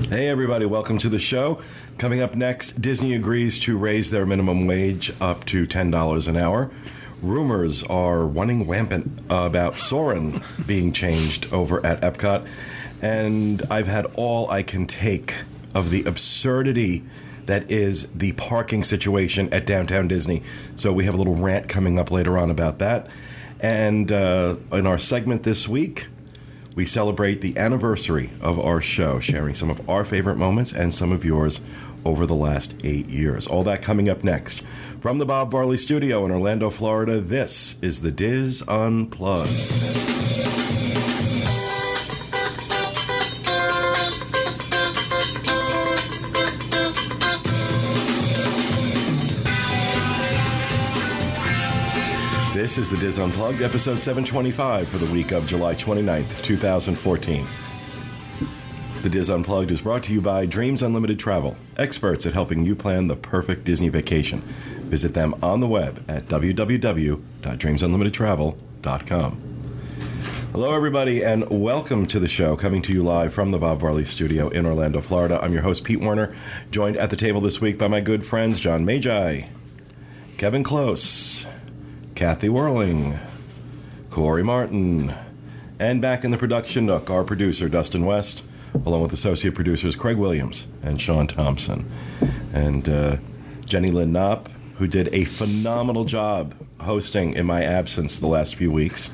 Hey everybody, welcome to the show. Coming up next, Disney agrees to raise their minimum wage up to $10 an hour. Rumors are running rampant about Sauron being changed over at Epcot. And I've had all I can take of the absurdity that is the parking situation at Downtown Disney. So we have a little rant coming up later on about that. And in our segment this week, we celebrate the anniversary of our show, sharing some of our favorite moments and some of yours over the last 8 years. All that coming up next. From the Bob Varley Studio in Orlando, Florida, this is the DIS Unplugged. This is the DIS Unplugged, episode 725 for the week of July 29th, 2014. The DIS Unplugged is brought to you by Dreams Unlimited Travel, experts at helping you plan the perfect Disney vacation. Visit them on the web at www.dreamsunlimitedtravel.com. Hello, everybody, and welcome to the show, coming to you live from the Bob Varley Studio in Orlando, Florida. I'm your host, Pete Werner, joined at the table this week by my good friends John Magi, Kevin Close, Kathy Whirling, Corey Martin, and back in the production nook, our producer, Dustin West, along with associate producers Craig Williams and Sean Thompson. And Jenny Lynn Knopp, who did a phenomenal job hosting in my absence the last few weeks,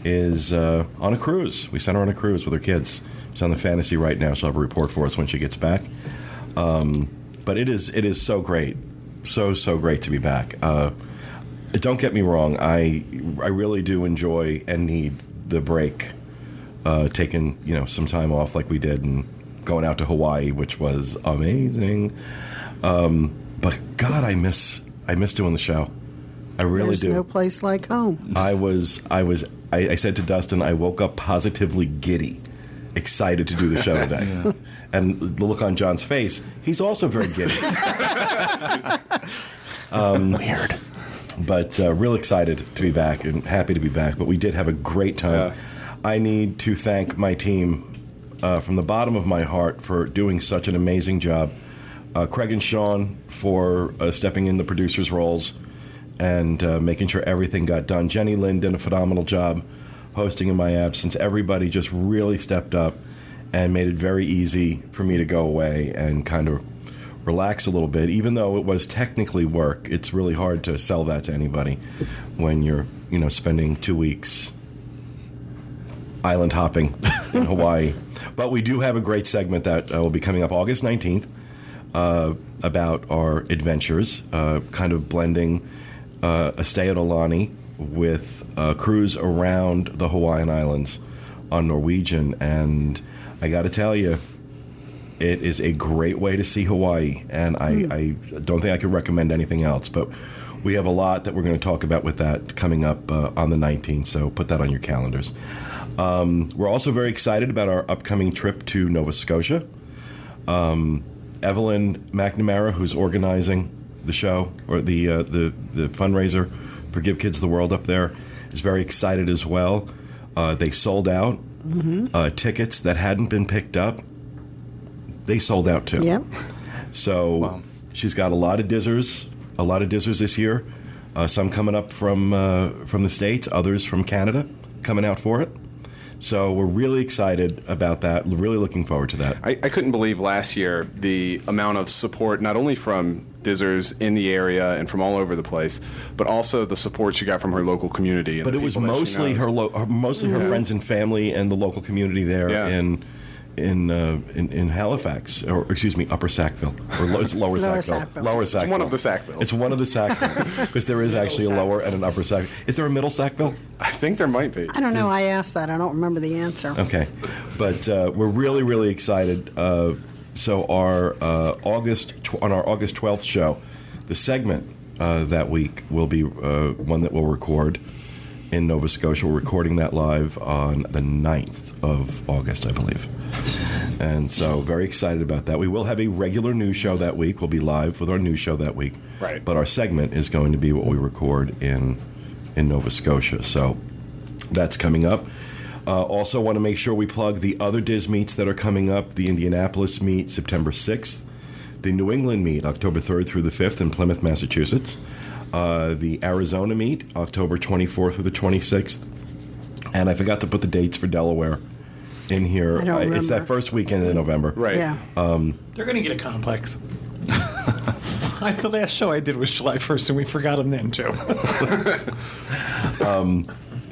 is on a cruise. We sent her on a cruise with her kids. She's on the Fantasy right now. She'll have a report for us when she gets back. But it is so great. So great to be back. Don't get me wrong, I really do enjoy and need the break, taking some time off like we did and going out to Hawaii, which was amazing. But God, I miss doing the show. I really do. There's no place like home. I said to Dustin, I woke up positively giddy, excited to do the show today. Yeah. And the look on John's face, he's also very giddy. Weird. But real excited to be back and happy to be back. But we did have a great time. Yeah. I need to thank my team from the bottom of my heart for doing such an amazing job. Craig and Sean for stepping in the producers' roles and making sure everything got done. Jenny Lynn did a phenomenal job hosting in my absence. Everybody just really stepped up and made it very easy for me to go away and kind of relax a little bit. Even though it was technically work, it's really hard to sell that to anybody when you're, spending 2 weeks island hopping in Hawaii. But we do have a great segment that will be coming up August 19th about our adventures, kind of blending a stay at Aulani with a cruise around the Hawaiian Islands on Norwegian. And I got to tell you, it is a great way to see Hawaii, and I don't think I could recommend anything else. But we have a lot that we're going to talk about with that coming up on the 19th, so put that on your calendars. We're also very excited about our upcoming trip to Nova Scotia. Evelyn McNamara, who's organizing the show, or the fundraiser for Give Kids the World up there, is very excited as well. They sold out tickets that hadn't been picked up. They sold out too. Yep. So wow. She's got a lot of dizzers this year. Some coming up from the States, others from Canada coming out for it. So we're really excited about that. Really looking forward to that. I couldn't believe last year the amount of support, not only from dizzers in the area and from all over the place, but also the support she got from her local community. And but it was mostly her friends and family and the local community there in Halifax, or excuse me, Upper Sackville, or Lower Sackville. Lower Sackville. It's one of the Sackvilles. It's one of the Sackville, because there is actually a Lower and an Upper Sackville. Is there a Middle Sackville? I think there might be. I don't know. I asked that. I don't remember the answer. Okay, but we're really, really excited. So our on our August 12th show, the segment that week will be one that we'll record in Nova Scotia. We're recording that live on the 9th of August, I believe. And so very excited about that. We will have a regular news show that week. We'll be live with our news show that week. Right. But our segment is going to be what we record in Nova Scotia. So that's coming up. Also want to make sure we plug the other DIS meets that are coming up. The Indianapolis meet, September 6th. The New England meet, October 3rd through the 5th in Plymouth, Massachusetts. The Arizona meet, October 24th through the 26th. And I forgot to put the dates for Delaware in here. I don't remember. It's that first weekend in November. Right. Yeah. They're going to get a complex. The last show I did was July 1st, and we forgot them then, too.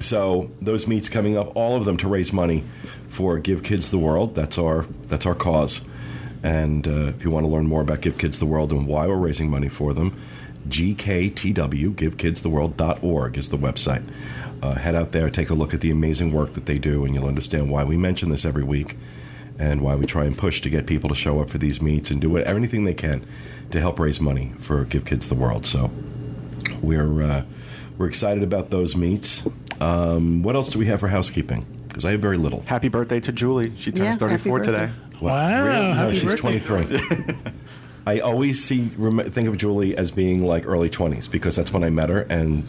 So those meets coming up, all of them to raise money for Give Kids the World. That's our cause. And if you want to learn more about Give Kids the World and why we're raising money for them, GKTW, givekidstheworld.org is the website. Head out there, take a look at the amazing work that they do, and you'll understand why we mention this every week and why we try and push to get people to show up for these meets and do anything they can to help raise money for Give Kids the World. So we're excited about those meets. What else do we have for housekeeping? Because I have very little. Happy birthday to Julie. She turns Yeah, happy 34 today. Wow. Really? No, Happy she's birthday. 23. I always think of Julie as being like early 20s because that's when I met her, and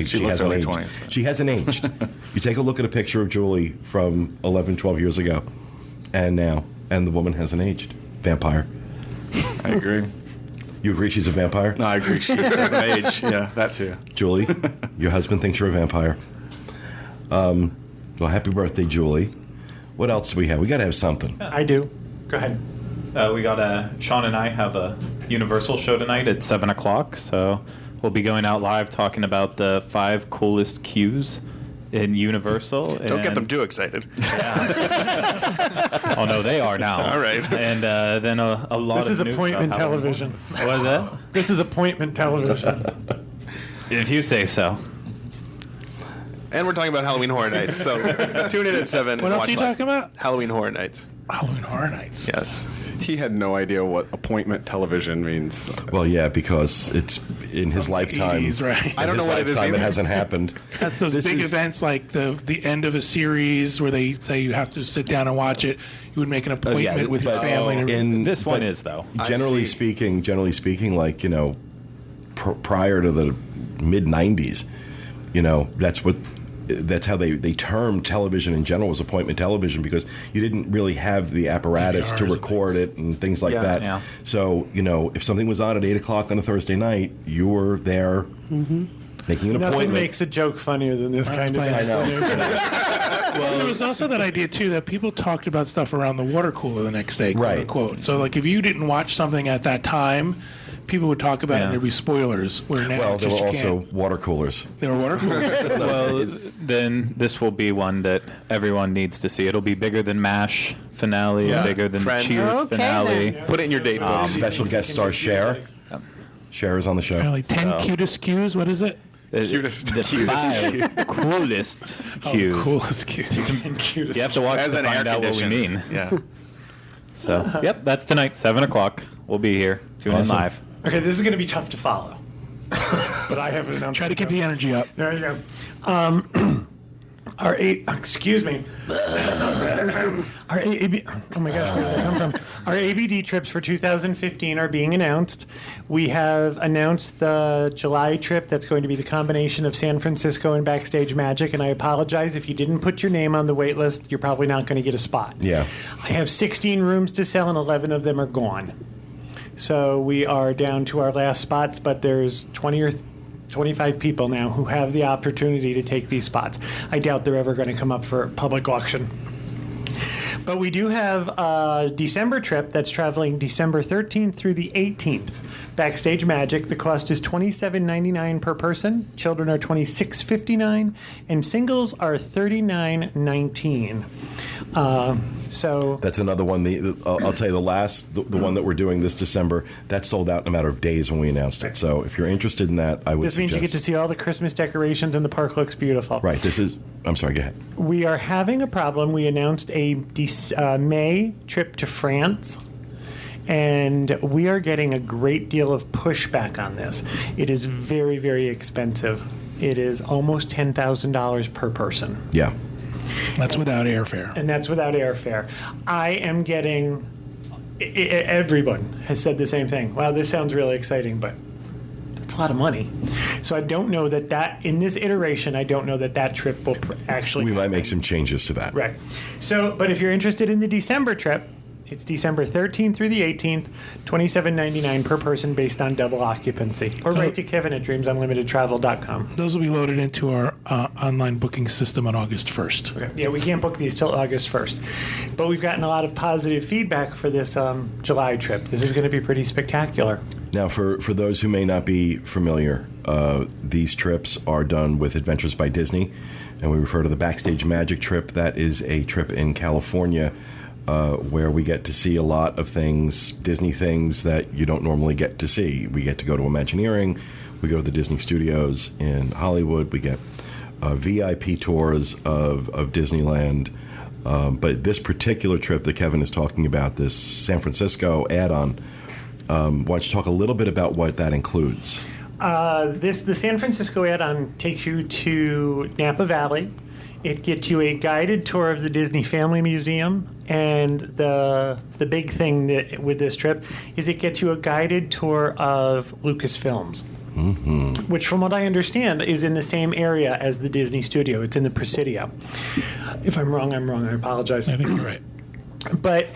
She looks hasn't early aged. 20s, but- She hasn't aged. You take a look at a picture of Julie from 11, 12 years ago, and now, and the woman hasn't aged. Vampire. I agree. You agree she's a vampire? No, I agree. She doesn't age. Yeah, that too. Julie, your husband thinks you're a vampire. Well, happy birthday, Julie. What else do we have? We got to have something. I do. Go ahead. We got Sean and I have a Universal show tonight at 7 o'clock, so we'll be going out live talking about the 5 coolest queues in Universal. Don't get them too excited. Oh no, they are now. All right. And then a lot This of is news appointment about Halloween. television. What is that? This is appointment television. If you say so. And we're talking about Halloween Horror Nights, so tune in at 7 What and else watch are you live. talking about? Halloween Horror Nights. Halloween Horror Nights. Yes. He had no idea what appointment television means. Well, yeah, because it's in his lifetime. 80s, right. I don't In his know what it is lifetime, either. it hasn't happened. That's those This big is- events like the end of a series where they say you have to sit down and watch it. You would make an appointment with your but- family. And everything. This one but is, though. Generally see. speaking, like, you know, prior to the mid '90s, you know, that's how they termed television in general was appointment television because you didn't really have the apparatus to DVRs and record it and things like Yeah. that. Yeah. So, you know, if something was on at 8 o'clock on a Thursday night, you were there making an Nothing appointment. makes a joke funnier than this kind of I know. explanation. Well, there was also that idea too that people talked about stuff around the water cooler the next day, quote Right. unquote. So, like, if you didn't watch something at that time, people would talk about it, Yeah. and there'd be spoilers. Where now, Well, it's there just were you also can't. water coolers. There were water coolers. Well, then this will be one that everyone needs to see. It'll be bigger than MASH finale, Yeah. bigger than Friends. the Cheers Okay, finale. then. Put it in your date book. Special guest star Cher. Cher is on the show. Apparently, 10 cutest cues. What is it? Cutest. The 5 coolest cues. Oh, coolest cues. You have to watch As to an find air out what we conditioned. mean. Yeah. So, yep, that's tonight, 7 o'clock. We'll be here. Tune Awesome. in live. Okay, this is going to be tough to follow. But I have an announcement. Try to keep the energy up. There you go. Excuse me. Our ABD, oh my gosh, where did that come from? Our ABD trips for 2015 are being announced. We have announced the July trip that's going to be the combination of San Francisco and Backstage Magic, and I apologize if you didn't put your name on the wait list, you're probably not going to get a spot. Yeah. I have 16 rooms to sell, and 11 of them are gone. So we are down to our last spots, but there's 20 or 25 people now who have the opportunity to take these spots. I doubt they're ever going to come up for public auction. But we do have a December trip that's traveling December 13th through the 18th. Backstage Magic, the cost is $27.99 per person. Children are $26.59, and singles are $39.19. So That's another one. I'll tell you, the one that we're doing this December, that sold out in a matter of days when we announced it. So if you're interested in that, I would this means suggest. you get to see all the Christmas decorations, and the park looks beautiful. Right. I'm sorry. Go ahead. We are having a problem. We announced a May trip to France, and we are getting a great deal of pushback on this. It is very, very expensive. It is almost $10,000 per person, Yeah. That's without airfare. and that's without airfare. I am getting. Everyone has said the same thing. Wow, this sounds really exciting, but that's a lot of money. So I don't know that in this iteration, I don't know that trip will actually We might happen. make some changes to that. Right. So, but if you're interested in the December trip, it's December 13th through the 18th, $27.99 per person based on double occupancy. Or write to Kevin at dreamsunlimitedtravel.com. Those will be loaded into our online booking system on August 1st. Okay. Yeah, we can't book these till August 1st. But we've gotten a lot of positive feedback for this July trip. This is going to be pretty spectacular. Now, for those who may not be familiar, these trips are done with Adventures by Disney, and we refer to the Backstage Magic trip. That is a trip in California where we get to see a lot of things, Disney things that you don't normally get to see. We get to go to Imagineering, we go to the Disney Studios in Hollywood, we get VIP tours of Disneyland. But this particular trip that Kevin is talking about, this San Francisco add-on, why don't you talk a little bit about what that includes? The San Francisco add-on takes you to Napa Valley. It gets you a guided tour of the Disney Family Museum, and the big thing with this trip is it gets you a guided tour of Lucasfilms, which, from what I understand, is in the same area as the Disney Studio. It's in the Presidio. If I'm wrong, I'm wrong. I apologize. I think you're right. But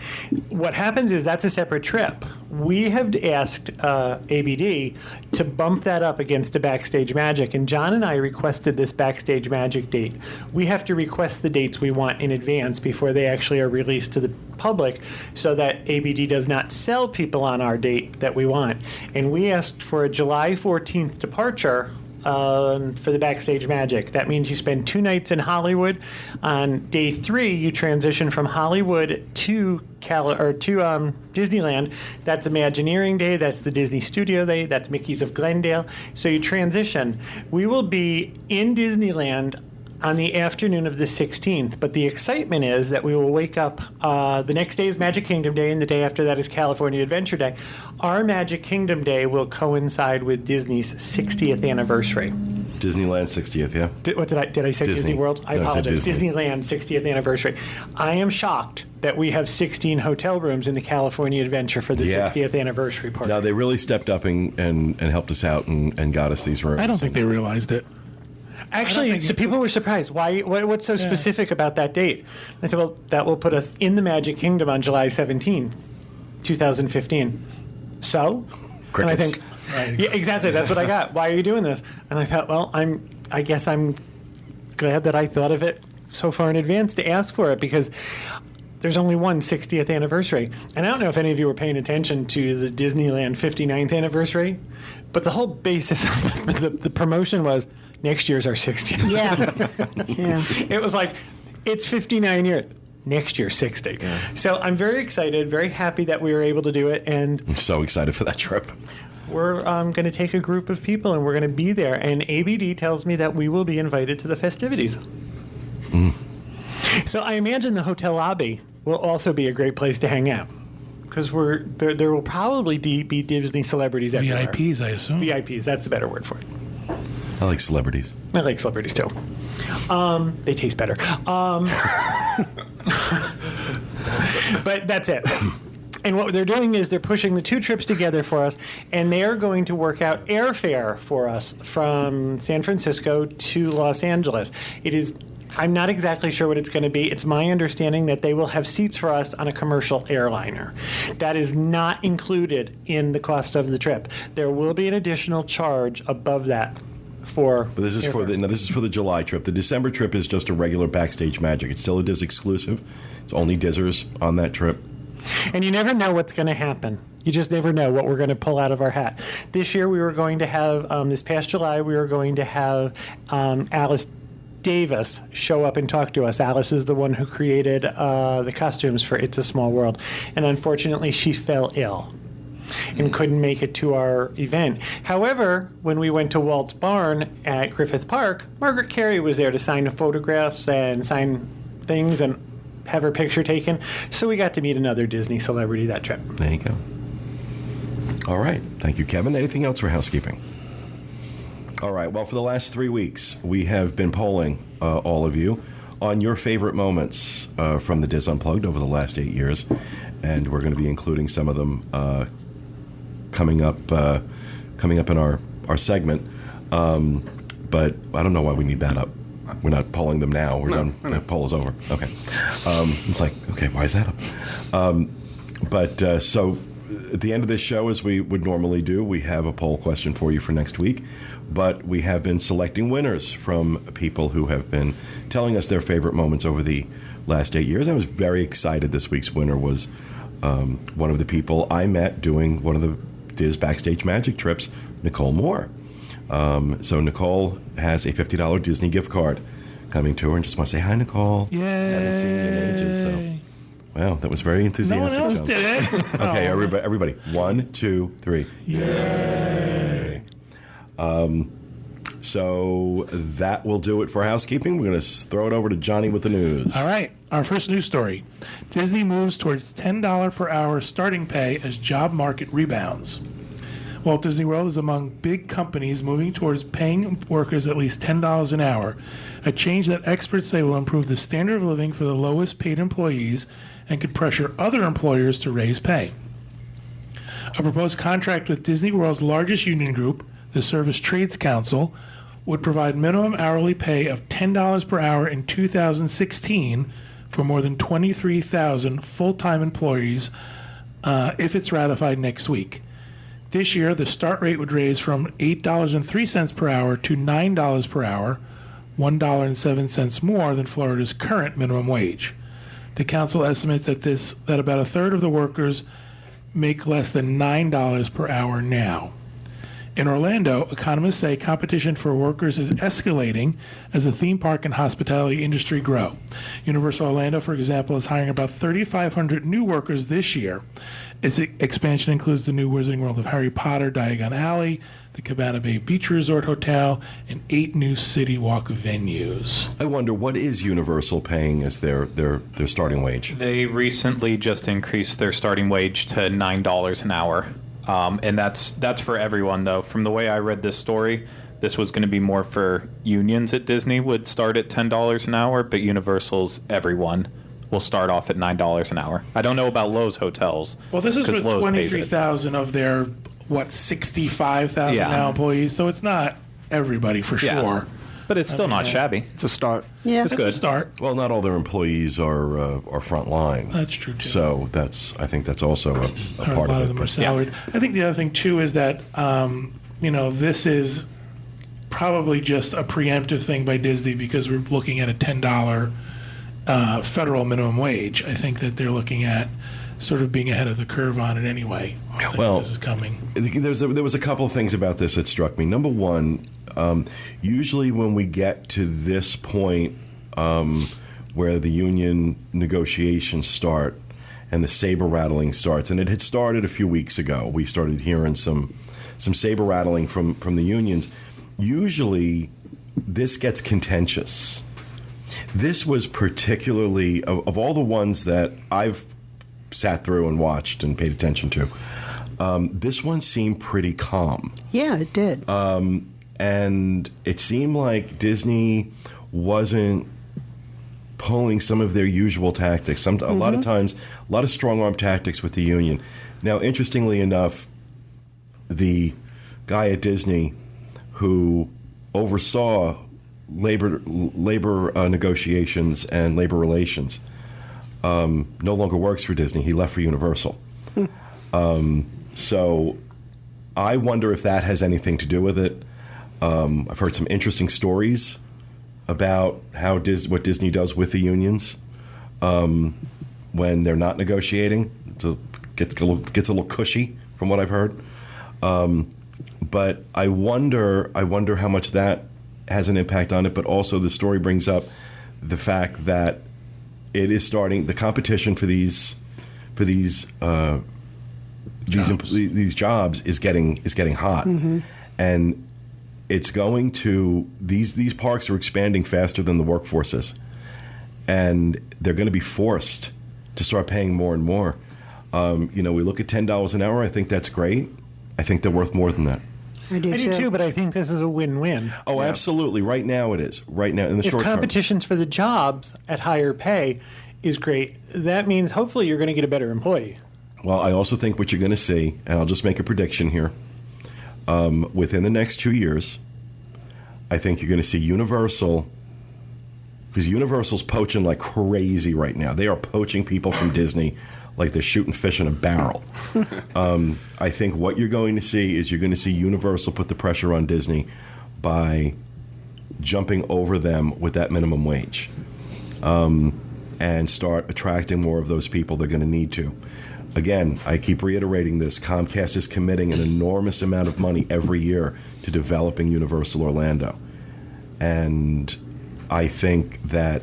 what happens is that's a separate trip. We have asked ABD to bump that up against a Backstage Magic, and John and I requested this Backstage Magic date. We have to request the dates we want in advance before they actually are released to the public so that ABD does not sell people on our date that we want. And we asked for a July 14th departure for the Backstage Magic. That means you spend 2 nights in Hollywood. On day 3, you transition from Hollywood to Disneyland. That's Imagineering Day. That's the Disney Studio Day. That's Mickey's of Glendale. So you transition. We will be in Disneyland on the afternoon of the 16th, but the excitement is that we will wake up, the next day is Magic Kingdom Day, and the day after that is California Adventure Day. Our Magic Kingdom Day will coincide with Disney's 60th anniversary. Disneyland 60th, yeah? Did I say Disney World? I No, I said apologize. Disney. Disneyland 60th anniversary. I am shocked that we have 16 hotel rooms in the California Adventure for the Yeah. 60th anniversary party. Now, they really stepped up and helped us out and got us these rooms. I don't think they realized it. Actually, so people were surprised. What's so specific about that date? I said, well, that will put us in the Magic Kingdom on July 17, 2015. So? Crickets. And I think, yeah, exactly. That's what I got. Why are you doing this? And I thought, well, I guess I'm glad that I thought of it so far in advance to ask for it, because there's only one 60th anniversary. And I don't know if any of you were paying attention to the Disneyland 59th anniversary, but the whole basis of the promotion was, next year's our 60th. Yeah. It was like, it's 59 years. Next year, 60. Yeah. So I'm very excited, very happy that we were able to do it. And I'm so excited for that trip. we're going to take a group of people and we're going to be there. And ABD tells me that we will be invited to the festivities. So I imagine the hotel lobby will also be a great place to hang out, because there will probably be Disney celebrities everywhere. VIPs, I assume. VIPs, that's the better word for it. I like celebrities. I like celebrities too. They taste better. But that's it. And what they're doing is they're pushing the 2 trips together for us, and they are going to work out airfare for us from San Francisco to Los Angeles. I'm not exactly sure what it's going to be. It's my understanding that they will have seats for us on a commercial airliner. That is not included in the cost of the trip. There will be an additional charge above that. But this is for the July trip. The December trip is just a regular Backstage Magic. It's still a Diz exclusive. It's only Dizzers on that trip. And you never know what's going to happen. You just never know what we're going to pull out of our hat. This year we were going to have, this past July, we were going to have Alice Davis show up and talk to us. Alice is the one who created the costumes for It's a Small World. And unfortunately, she fell ill and couldn't make it to our event. However, when we went to Walt's Barn at Griffith Park, Margaret Carey was there to sign photographs and sign things and have her picture taken. So we got to meet another Disney celebrity that trip. There you go. All right. Thank you, Kevin. Anything else for housekeeping? All right. Well, for the last 3 weeks, we have been polling all of you on your favorite moments from the DIS Unplugged over the last 8 years. And we're going to be including some of them coming up in our our segment. But I don't know why we need that up. We're not polling them now. We're done. The poll is over. Okay. It's like, okay, why is that up? So at the end of this show, as we would normally do, we have a poll question for you for next week. But we have been selecting winners from people who have been telling us their favorite moments over the last 8 years. I was very excited. This week's winner was one of the people I met doing one of the DIS Backstage Magic trips, Nicole Moore. So Nicole has a $50 Disney gift card coming to her, and just want to say hi, Nicole. Yay! Haven't seen you in ages, so wow, that was very enthusiastic. No one else John. did it. Okay, everybody, 1, 2, 3. Yay! So that will do it for housekeeping. We're going to throw it over to Johnny with the news. All right, our first news story. Disney moves towards $10 per hour starting pay as job market rebounds. Walt Disney World is among big companies moving towards paying workers at least $10 an hour, a change that experts say will improve the standard of living for the lowest paid employees and could pressure other employers to raise pay. A proposed contract with Disney World's largest union group, the Service Trades Council, would provide minimum hourly pay of $10 per hour in 2016 for more than 23,000 full-time employees if it's ratified next week. This year, the start rate would raise from $8.03 per hour to $9 per hour, $1.07 more than Florida's current minimum wage. The council estimates that about a third of the workers make less than $9 per hour now. In Orlando, economists say competition for workers is escalating as the theme park and hospitality industry grow. Universal Orlando, for example, is hiring about 3,500 new workers this year. Its expansion includes the new Wizarding World of Harry Potter, Diagon Alley, the Cabana Bay Beach Resort Hotel, and 8 new City Walk venues. I wonder, what is Universal paying as their starting wage? They recently just increased their starting wage to $9 an hour. And that's for everyone, though. From the way I read this story, this was going to be more for unions at Disney would start at $10 an hour, but Universal's everyone will start off at $9 an hour. I don't know about Lowe's hotels. Well, this is with Lowe's pays it. 23,000 of their, 65,000 Yeah. now employees, so it's not everybody for Yeah. sure. But it's still not shabby. It's a start. Yeah. It's a start. Well, not all their employees are front line. That's true, too. So I think that's also a Or part a lot of it. of them are but- salaried. I think the other thing too is that this is probably just a preemptive thing by Disney because we're looking at a $10 federal minimum wage. I think that they're looking at sort of being ahead of the curve on it anyway. So Well, this is coming. There was a couple of things about this that struck me. Number one, usually when we get to this point where the union negotiations start and the saber rattling starts, and it had started a few weeks ago, we started hearing some saber rattling from the unions. Usually, this gets contentious. This was particularly, of all the ones that I've sat through and watched and paid attention to, this one seemed pretty calm. Yeah, it did. And it seemed like Disney wasn't pulling some of their usual tactics. A lot of times, a lot of strong-arm tactics with the union. Now, interestingly enough, the guy at Disney who oversaw labor negotiations and labor relations no longer works for Disney. He left for Universal. So I wonder if that has anything to do with it. I've heard some interesting stories about what Disney does with the unions when they're not negotiating. Gets a little cushy from what I've heard. But I wonder how much that has an impact on it. But also the story brings up the fact that it is starting, the competition for these jobs is getting hot, and it's going to these parks are expanding faster than the workforce is, and they're going to be forced to start paying more and more. We look at $10 an hour. I think that's great. I think they're worth more than that. I do too, but I think this is a win-win. Oh, yeah. Absolutely. Right now it is. Right now in the short term. If competitions for the jobs at higher pay is great, that means hopefully you're going to get a better employee. Well, I also think what you're going to see, and I'll just make a prediction here, within the next 2 years, I think you're going to see Universal, because Universal's poaching like crazy right now. They are poaching people from Disney like they're shooting fish in a barrel. I think what you're going to see is you're going to see Universal put the pressure on Disney by jumping over them with that minimum wage, and start attracting more of those people they're going to need to. Again, I keep reiterating this. Comcast is committing an enormous amount of money every year to developing Universal Orlando. And I think that,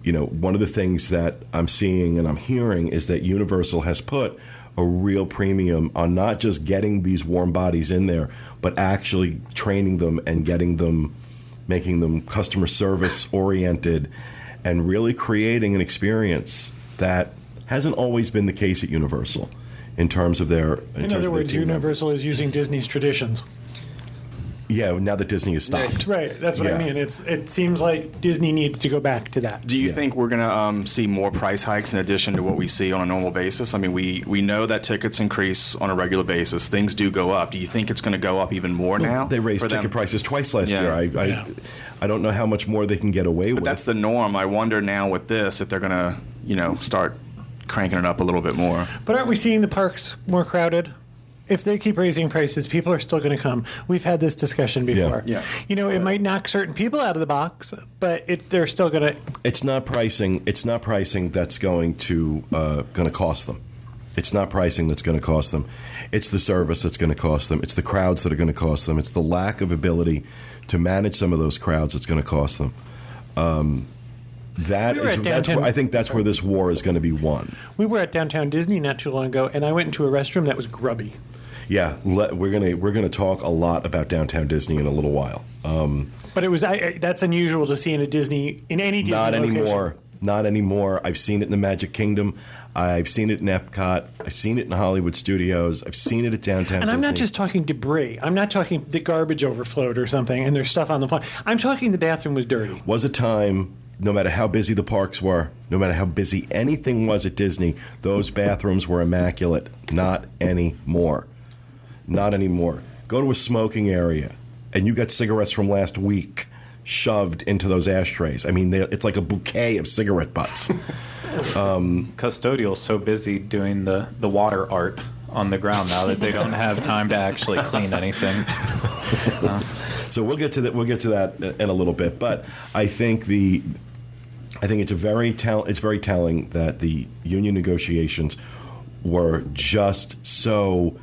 one of the things that I'm seeing and I'm hearing is that Universal has put a real premium on not just getting these warm bodies in there, but actually training them and getting them, making them customer service oriented, and really creating an experience that hasn't always been the case at Universal in terms of their. In other words, Universal is using Disney's traditions. Yeah, now that Disney has stopped. Right, that's what I mean. It seems like Disney needs to go back to that. Do you think we're going to see more price hikes in addition to what we see on a normal basis? I mean, we know that tickets increase on a regular basis. Things do go up. Do you think it's going to go up even more now? They raised ticket prices twice last year. I don't know how much more they can get away with. But that's the norm. I wonder now with this if they're going to, start cranking it up a little bit more. But aren't we seeing the parks more crowded? If they keep raising prices, people are still going to come. We've had this discussion before. Yeah. It might knock certain people out of the box, but they're still going to. It's not pricing. It's not pricing that's going to cost them. It's not pricing that's going to cost them. It's the service that's going to cost them. It's the crowds that are going to cost them. It's the lack of ability to manage some of those crowds that's going to cost them. I think that's where this war is going to be won. We were at Downtown Disney not too long ago, and I went into a restroom that was grubby. Yeah, we're gonna talk a lot about Downtown Disney in a little while. But it was that's unusual to see in any Disney not location. anymore. Not anymore. I've seen it in the Magic Kingdom. I've seen it in Epcot. I've seen it in Hollywood Studios. I've seen it at Downtown And I'm Disney. not just talking debris. I'm not talking the garbage overflowed or something, and there's stuff on the floor. I'm talking the bathroom was dirty. Was a time, no matter how busy the parks were, no matter how busy anything was at Disney, those bathrooms were immaculate. Not anymore. Not anymore. Go to a smoking area, and you got cigarettes from last week shoved into those ashtrays. I mean, it's like a bouquet of cigarette butts. Custodial's so busy doing the water art on the ground now that they don't have time to actually clean anything. So we'll get to that. We'll get to that in a little bit. But I think it's very telling that the union negotiations were just so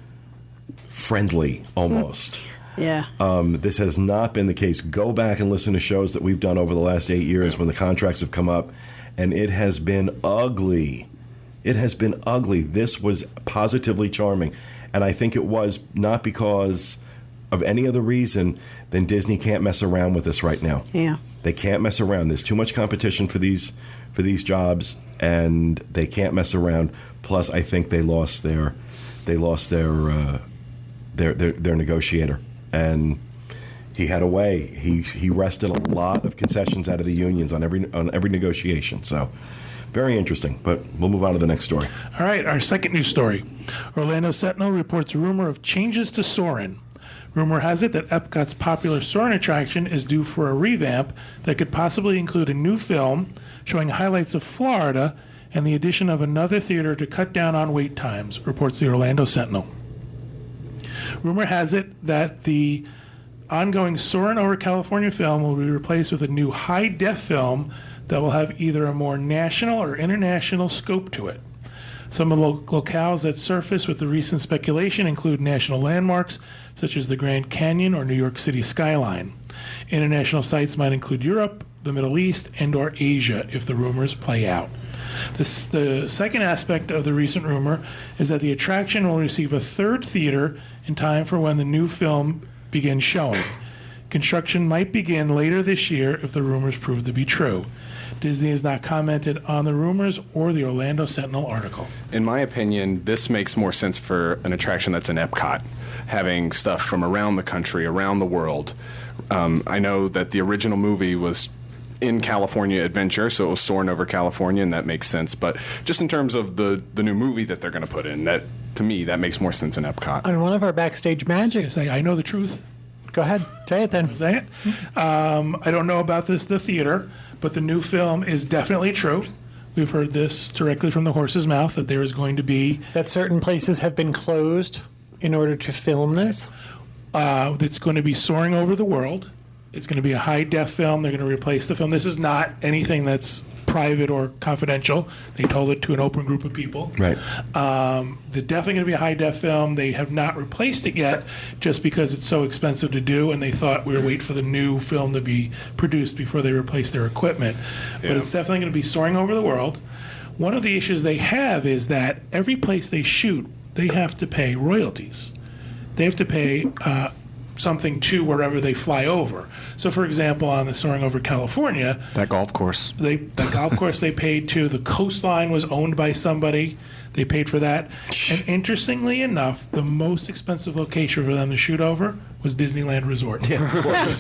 friendly, almost. Yeah. This has not been the case. Go back and listen to shows that we've done over the last 8 years when the contracts have come up, and it has been ugly. It has been ugly. This was positively charming, and I think it was not because of any other reason than Disney can't mess around with this right now. Yeah. They can't mess around. There's too much competition for these jobs, and they can't mess around. Plus, I think they lost their negotiator, and he had a way. He wrested a lot of concessions out of the unions on every negotiation. So, very interesting. But we'll move on to the next story. All right, our second news story. Orlando Sentinel reports rumor of changes to Saurin. Rumor has it that Epcot's popular Saurin attraction is due for a revamp that could possibly include a new film showing highlights of Florida and the addition of another theater to cut down on wait times, reports the Orlando Sentinel. Rumor has it that the ongoing Soarin' over California film will be replaced with a new high-def film that will have either a more national or international scope to it. Some of the locales that surface with the recent speculation include national landmarks such as the Grand Canyon or New York City skyline. International sites might include Europe, the Middle East, and/or Asia if the rumors play out. The second aspect of the recent rumor is that the attraction will receive a third theater in time for when the new film begins showing. Construction might begin later this year if the rumors prove to be true. Disney has not commented on the rumors or the Orlando Sentinel article. In my opinion, this makes more sense for an attraction that's in Epcot, having stuff from around the country, around the world. I know that the original movie was in California adventure, so it was Soarin over California, and that makes sense. But just in terms of the new movie that they're going to put in, that to me that makes more sense in Epcot. On one of our Backstage Magic. Say, I know the truth. Go ahead, say it then. Say it. I don't know about the theater, but the new film is definitely true. We've heard this directly from the horse's mouth that there is going to be That certain places have been closed in order to film this. that's going to be soaring over the world. It's going to be a high-def film. They're going to replace the film. This is not anything that's private or confidential. They told it to an open group of people. Right. They're definitely going to be a high-def film. They have not replaced it yet just because it's so expensive to do, and they thought we were waiting for the new film to be produced before they replace their equipment. But it's definitely going to be soaring over the world. One of the issues they have is that every place they shoot, they have to pay royalties. They have to pay something to wherever they fly over. So, for example, on the Soaring over California, That golf course. the golf course they paid to, the coastline was owned by somebody. They paid for that. And interestingly enough, the most expensive location for them to shoot over was Disneyland Resort. Yeah, of course.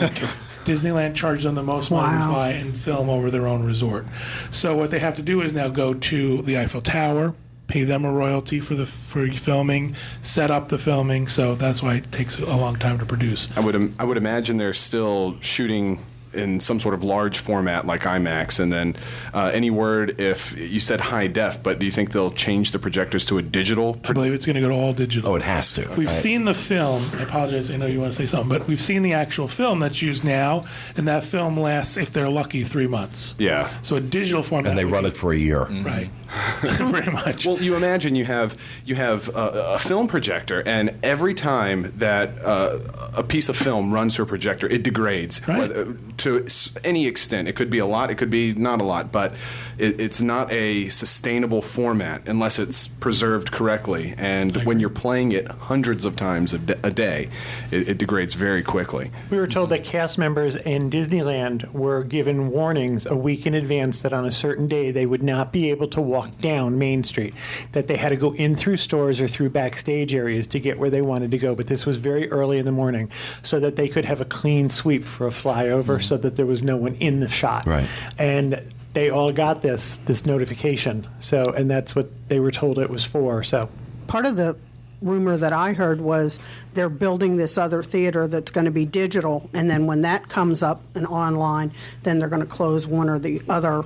Disneyland charged them the most money to Wow. fly and film over their own resort. So what they have to do is now go to the Eiffel Tower, pay them a royalty for filming, set up the filming. So that's why it takes a long time to produce. I would imagine they're still shooting in some sort of large format like IMAX, and then any word if you said high def, but do you think they'll change the projectors to a digital? I believe it's going to go to all digital. Oh, it has to. We've seen the film. I apologize. I know you want to say something, but we've seen the actual film that's used now, and that film lasts, if they're lucky, 3 months. Yeah. So a digital format. And they run it for a year. Right. Pretty much. Well, you imagine you have a film projector, and every time that a piece of film runs through a projector, it degrades. Right. To any extent. It could be a lot, it could be not a lot, but it's not a sustainable format unless it's preserved correctly. And when you're playing it hundreds of times a day, it degrades very quickly. We were told that cast members in Disneyland were given warnings a week in advance that on a certain day they would not be able to walk down Main Street, that they had to go in through stores or through backstage areas to get where they wanted to go. But this was very early in the morning so that they could have a clean sweep for a flyover so that there was no one in the shot. Right. And they all got this notification. So, and that's what they were told it was for. So Part of the rumor that I heard was they're building this other theater that's going to be digital, and then when that comes up and online, then they're going to close one or the other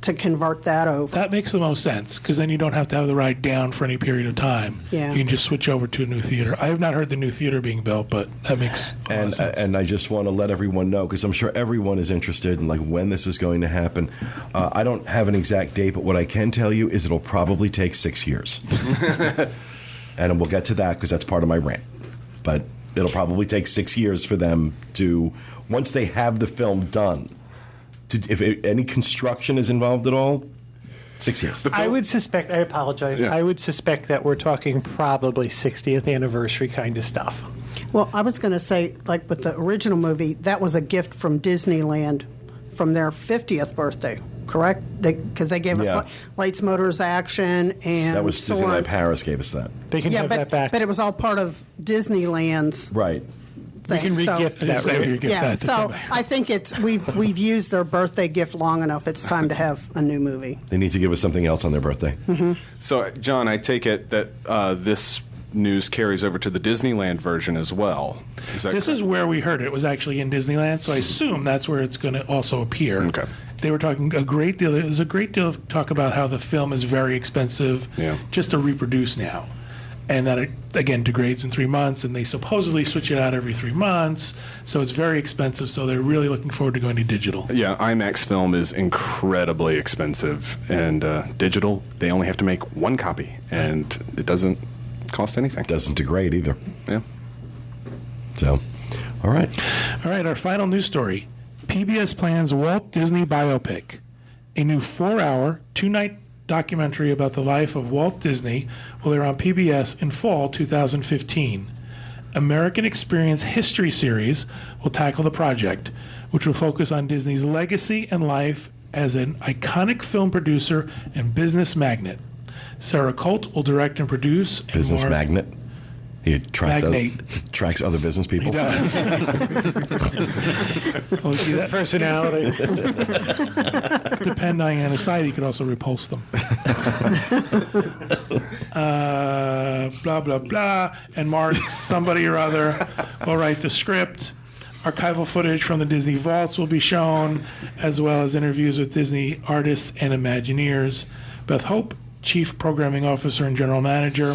to convert that over. That makes the most sense because then you don't have to have the ride down for any period of time. Yeah. You can just switch over to a new theater. I have not heard the new theater being built, but that makes a lot of sense. And I just want to let everyone know, because I'm sure everyone is interested in like when this is going to happen. I don't have an exact date, but what I can tell you is it'll probably take 6 years. And we'll get to that because that's part of my rant. But it'll probably take 6 years for them to, once they have the film done, if any construction is involved at all, 6 years. I would suspect, I apologize, Yeah. I would suspect that we're talking probably 60th anniversary kind of stuff. Well, I was going to say, like with the original movie, that was a gift from Disneyland from their 50th birthday, correct? Because they gave us Yeah. Lights, Motors, Action, and That was Soarin'. Disneyland Paris gave us that. They can Yeah, have that back. but it was all part of Disneyland's Right. We thing. can so- re-gift I that. just say right? you give Yeah, that to so somebody. I think we've used their birthday gift long enough. It's time to have a new movie. They need to give us something else on their birthday. So, John, I take it that this news carries over to the Disneyland version as well. Is that This is where we heard it. It was actually in Disneyland, so I assume that's where it's going to also appear. Okay. They were talking a great deal. There was a great deal of talk about how the film is very expensive just to reproduce now. And that it, again, degrades in 3 months, and they supposedly switch it out every 3 months. So it's very expensive, so they're really looking forward to going to digital. Yeah, IMAX film is incredibly expensive, and digital, they only have to make one copy, and it doesn't cost anything. Doesn't degrade either. Yeah. So, all right. All right, our final news story. PBS plans Walt Disney BioPic, a new 4-hour, 2-night documentary about the life of Walt Disney will air on PBS in fall 2015. American Experience History Series will tackle the project, which will focus on Disney's legacy and life as an iconic film producer and business magnate. Sarah Colt will direct and produce. And Business Maura- magnet. He attracts Magnate. tracks other business people. He does. Well, see, that, Personality. depending on his side, he could also repulse them. Blah, blah, blah. And Mark, somebody or other, will write the script. Archival footage from the Disney vaults will be shown, as well as interviews with Disney artists and Imagineers. Beth Hope, Chief Programming Officer and General Manager.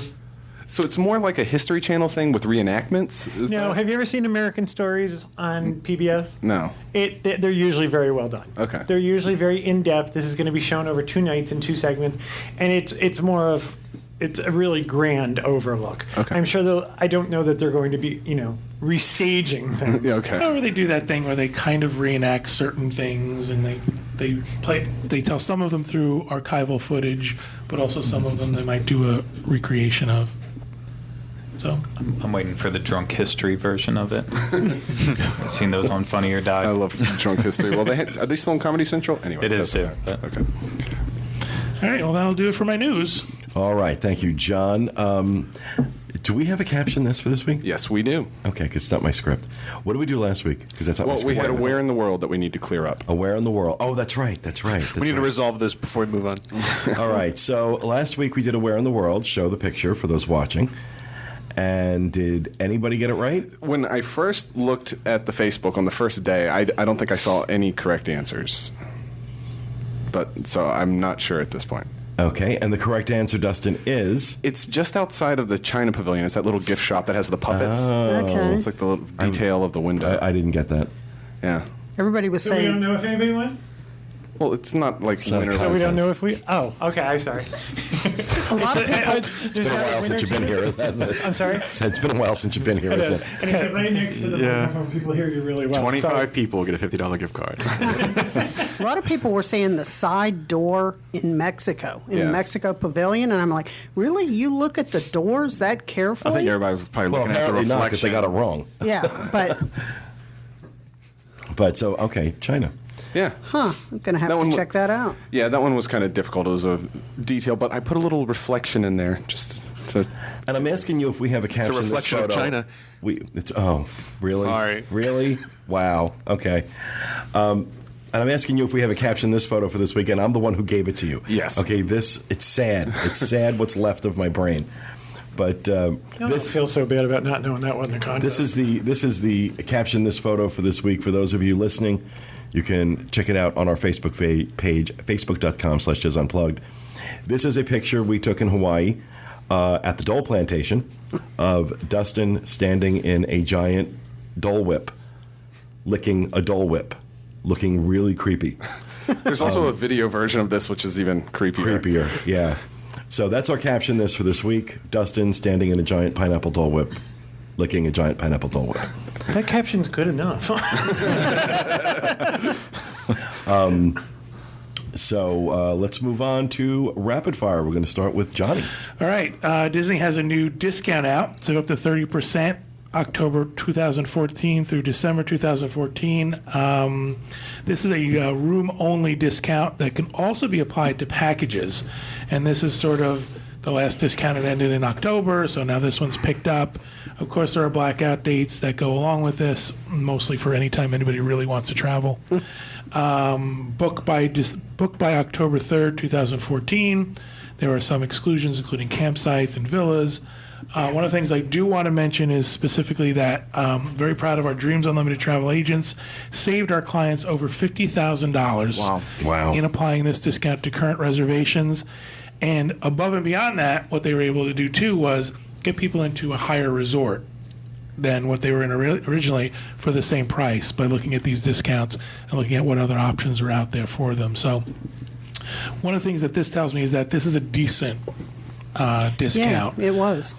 So it's more like a History Channel thing with reenactments? No, have you ever seen American Stories on PBS? No. They're usually very well done. Okay. They're usually very in-depth. This is going to be shown over 2 nights in 2 segments, and it's more of, it's a really grand overlook. Okay. I'm sure I don't know that they're going to be, restaging things. Yeah, okay. Or they do that thing where they kind of reenact certain things, and they tell some of them through archival footage, but also some of them they might do a recreation of. So I'm waiting for the drunk history version of it. I've seen those on Funny or Die. I love drunk history. Well, are they still on Comedy Central? Anyway. It is too. Okay. all right, well, that'll do it for my news. All right, thank you, John. Do we have a caption this for this week? Yes, we do. Okay, because it's not my script. What did we do last week? Because that's not my Well, script. we had a Where in the World that we need to clear up. A Where in the World. Oh, that's right. We need to resolve this before we move on. All right, so last week we did a Where in the World. Show the picture for those watching. And did anybody get it right? When I first looked at the Facebook on the first day, I don't think I saw any correct answers. But so I'm not sure at this point. Okay, and the correct answer, Dustin, is... It's just outside of the China Pavilion. It's that little gift shop that has the puppets. Okay. It's like the little detail of the window. I didn't get that. Yeah. Everybody was So we don't saying, know if anybody won? Well, it's not like not a winter. So we don't contest. know if we... Oh, okay, I'm sorry. a lot of people, It's been a while since you've been here, hasn't it? I'm sorry? It's been a while since you've been here, It isn't is. it? And if you're right next to the microphone, people hear you really well. 25 people get a $50 gift card. a lot of people were saying the side door in Mexico, in Yeah. the Mexico Pavilion, and I'm like, really? You look at the doors that I carefully? think everybody was probably Well, looking at the apparently not, because they reflection. got it wrong. Yeah, but, But so, okay, China. Yeah. I'm going to have That one to wa- check that out. Yeah, that one was kind of difficult. It was a detail, but I put a little reflection in there just to... And I'm asking you if we have a caption. This reflection of photo. China. Really? Sorry. Really? Wow. Okay. And I'm asking you if we have a caption this photo for this weekend. I'm the one who gave it to you. Yes. Okay. It's sad. It's sad what's left of my brain. But I don't feel so bad about not knowing that wasn't a contest. this is the caption this photo for this week. For those of you listening, you can check it out on our Facebook page, facebook.com/DIS Unplugged. This is a picture we took in Hawaii at the Dole Plantation of Dustin standing in a giant Dole Whip, licking a Dole Whip, looking really creepy. There's also a video version of this, which is even creepier. Creepier, yeah. So that's our caption this for this week. Dustin standing in a giant pineapple Dole Whip, licking a giant pineapple Dole Whip. That caption's good enough. So let's move on to rapid fire. We're going to start with Johnny. All right, Disney has a new discount out, so up to 30%, October 2014 through December 2014. This is a room-only discount that can also be applied to packages, and this is sort of the last discount. It ended in October, so now this one's picked up. Of course, there are blackout dates that go along with this, mostly for any time anybody really wants to travel. Book by October 3rd, 2014. There are some exclusions, including campsites and villas. One of the things I do want to mention is specifically that very proud of our Dreams Unlimited travel agents, saved our clients over $50,000 Wow. in applying this discount to current reservations. And above and beyond that, what they were able to do too was get people into a higher resort than what they were in originally for the same price by looking at these discounts and looking at what other options are out there for them. So one of the things that this tells me is that this is a decent discount. Yeah, it was.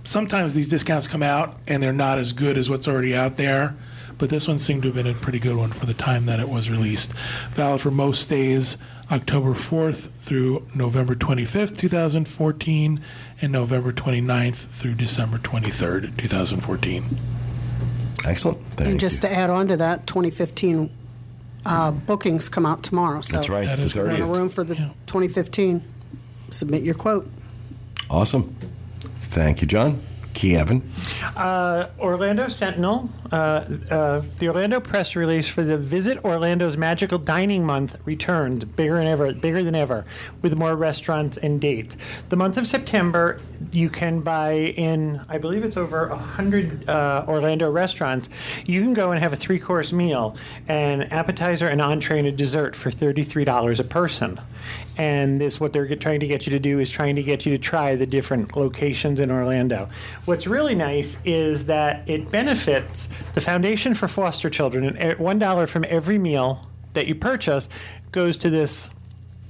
Sometimes these discounts come out and they're not as good as what's already out there, but this one seemed to have been a pretty good one for the time that it was released. Valid for most stays October 4th through November 25th, 2014, and November 29th through December 23rd, 2014. Excellent. Thank And just you. to add on to that, 2015 bookings come out tomorrow. So That's right, That the is correct. in a 30th. room for the Yeah. 2015, submit your quote. Awesome. Thank you, John. Kevin. Orlando Sentinel, the Orlando press release for the Visit Orlando's Magical Dining Month returns bigger than ever, with more restaurants and dates. The month of September, you can buy in, I believe it's over 100 Orlando restaurants. You can go and have a 3-course meal, an appetizer, an entree, and a dessert for $33 a person. And this, what they're trying to get you to do is trying to get you to try the different locations in Orlando. What's really nice is that it benefits the Foundation for Foster Children. And $1 from every meal that you purchase goes to this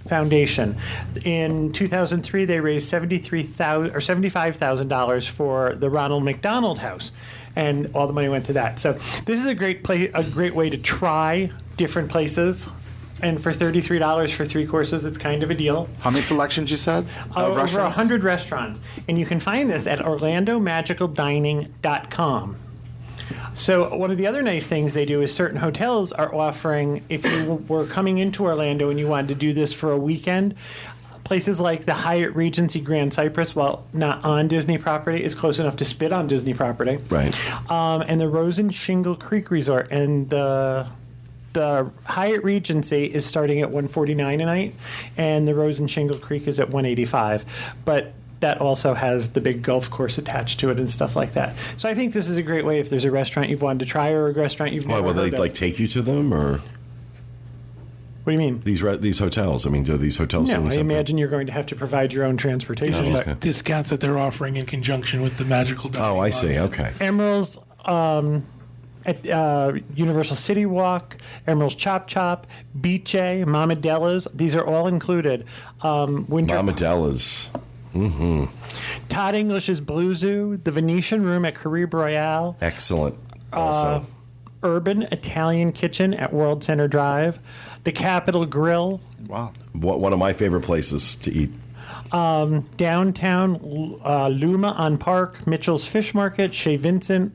foundation. In 2003, they raised $75,000 for the Ronald McDonald House, and all the money went to that. So this is a great way to try different places. And for $33 for 3 courses, it's kind of a deal. How many selections you said? Over 100 restaurants. And you can find this at orlandomagicaldining.com. So one of the other nice things they do is certain hotels are offering, if you were coming into Orlando and you wanted to do this for a weekend, places like the Hyatt Regency Grand Cypress, while not on Disney property, is close enough to spit on Disney property. Right. And the Rose and Shingle Creek Resort, and the Hyatt Regency is starting at $149 a night, and the Rose and Shingle Creek is at $185. But that also has the big golf course attached to it and stuff like that. So I think this is a great way if there's a restaurant you've wanted to try or a restaurant you've never Will heard they of. like take you to them, or What do you mean? these hotels? I mean, do these hotels No, doing I something? imagine you're going to have to provide your own transportation. No, But okay. Discounts that they're offering in conjunction with the Magical Dining Oh, I Month. see. Okay. Emerald's at Universal City Walk, Emerald's Chop Chop, Beach A, Mama Della's. These are all included. Winter Mamadella's. Todd English's Blue Zoo, the Venetian Room at Caribe Royale, Excellent. Also. Urban Italian Kitchen at World Center Drive, the Capitol Grill, Wow. One of my favorite places to eat. downtown Luma on Park, Mitchell's Fish Market, Shea Vincent.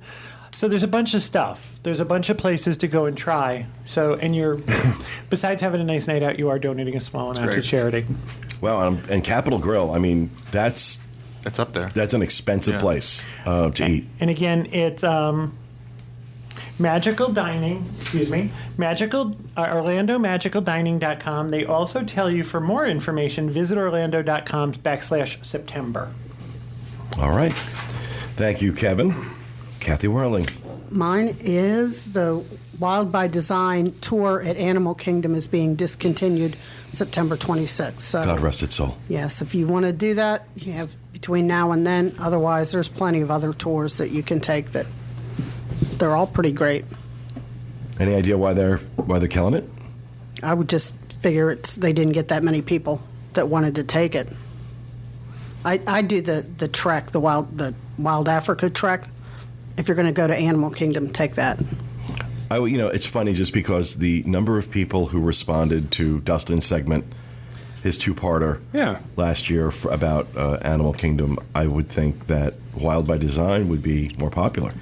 So there's a bunch of stuff. There's a bunch of places to go and try. So, and you're, besides having a nice night out, you are donating a small amount to great. charity. Well, and Capitol Grill. I mean, that's It's up there. an expensive Yeah. place to eat. And again, it's Magical Dining, OrlandoMagicalDining.com. They also tell you for more information, visit orlando.com/September. All right. Thank you, Kevin. Kathy Whirling. Mine is the Wild by Design tour at Animal Kingdom is being discontinued September 26th. So, God rest its soul. yes, if you want to do that, you have between now and then. Otherwise, there's plenty of other tours that you can take that they're all pretty great. Any idea why they're killing it? I would just figure they didn't get that many people that wanted to take it. I do the trek, the Wild Africa trek. If you're going to go to Animal Kingdom, take that. It's funny just because the number of people who responded to Dustin's segment, his 2-parter last year about Animal Kingdom, I would think that Wild by Design would be more popular.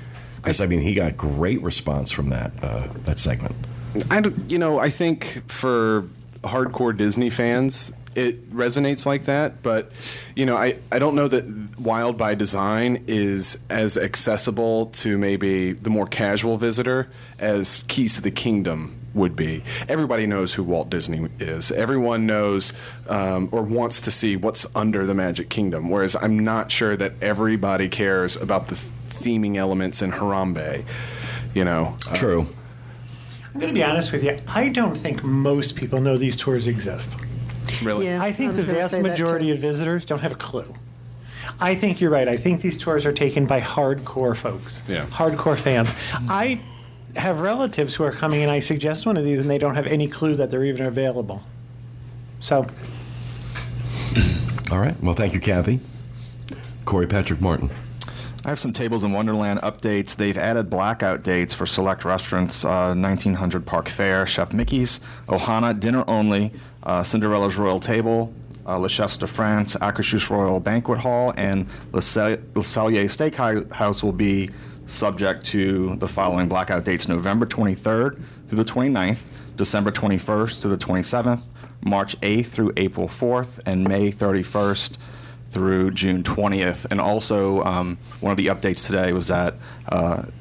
Because, he got great response from that segment. I think for hardcore Disney fans, it resonates like that, but I don't know that Wild by Design is as accessible to maybe the more casual visitor as Keys to the Kingdom would be. Everybody knows who Walt Disney is. Everyone knows or wants to see what's under the Magic Kingdom, whereas I'm not sure that everybody cares about the theming elements in Harambe. True. I'm going to be honest with you. I don't think most people know these tours exist. Really? Yeah. I think I the was gonna vast say that, majority too. of visitors don't have a clue. I think you're right. I think these tours are taken by hardcore folks, Yeah. hardcore fans. I have relatives who are coming, and I suggest one of these, and they don't have any clue that they're even available. So, All right. Well, thank you, Kathy. Corey Patrick Martin. I have some Tables in Wonderland updates. They've added blackout dates for select restaurants, 1900 Park Fair, Chef Mickey's, Ohana, dinner only, Cinderella's Royal Table, Le Chefs de France, Akershus Royal Banquet Hall, and Le Cellier Steakhouse will be subject to the following blackout dates: November 23rd through the 29th, December 21st to the 27th, March 8th through April 4th, and May 31st through June 20th. And also, one of the updates today was that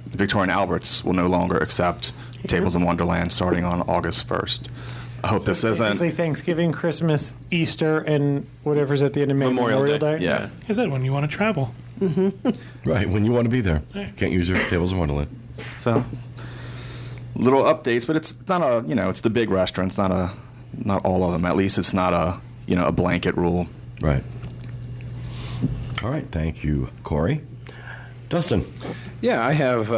Victoria and Albert's will no longer accept Tables in Wonderland starting on August 1st. I hope this isn't... Basically Thanksgiving, Christmas, Easter, and whatever's at the end of May, Memorial Day. Yeah. Is that when you want to travel? Right, when you want to be there. Can't use your Tables in Wonderland. So, little updates, but it's not a, it's the big restaurants, not all of them. At least it's not a, a blanket rule. Right. All right, thank you, Corey. Dustin. Yeah, I have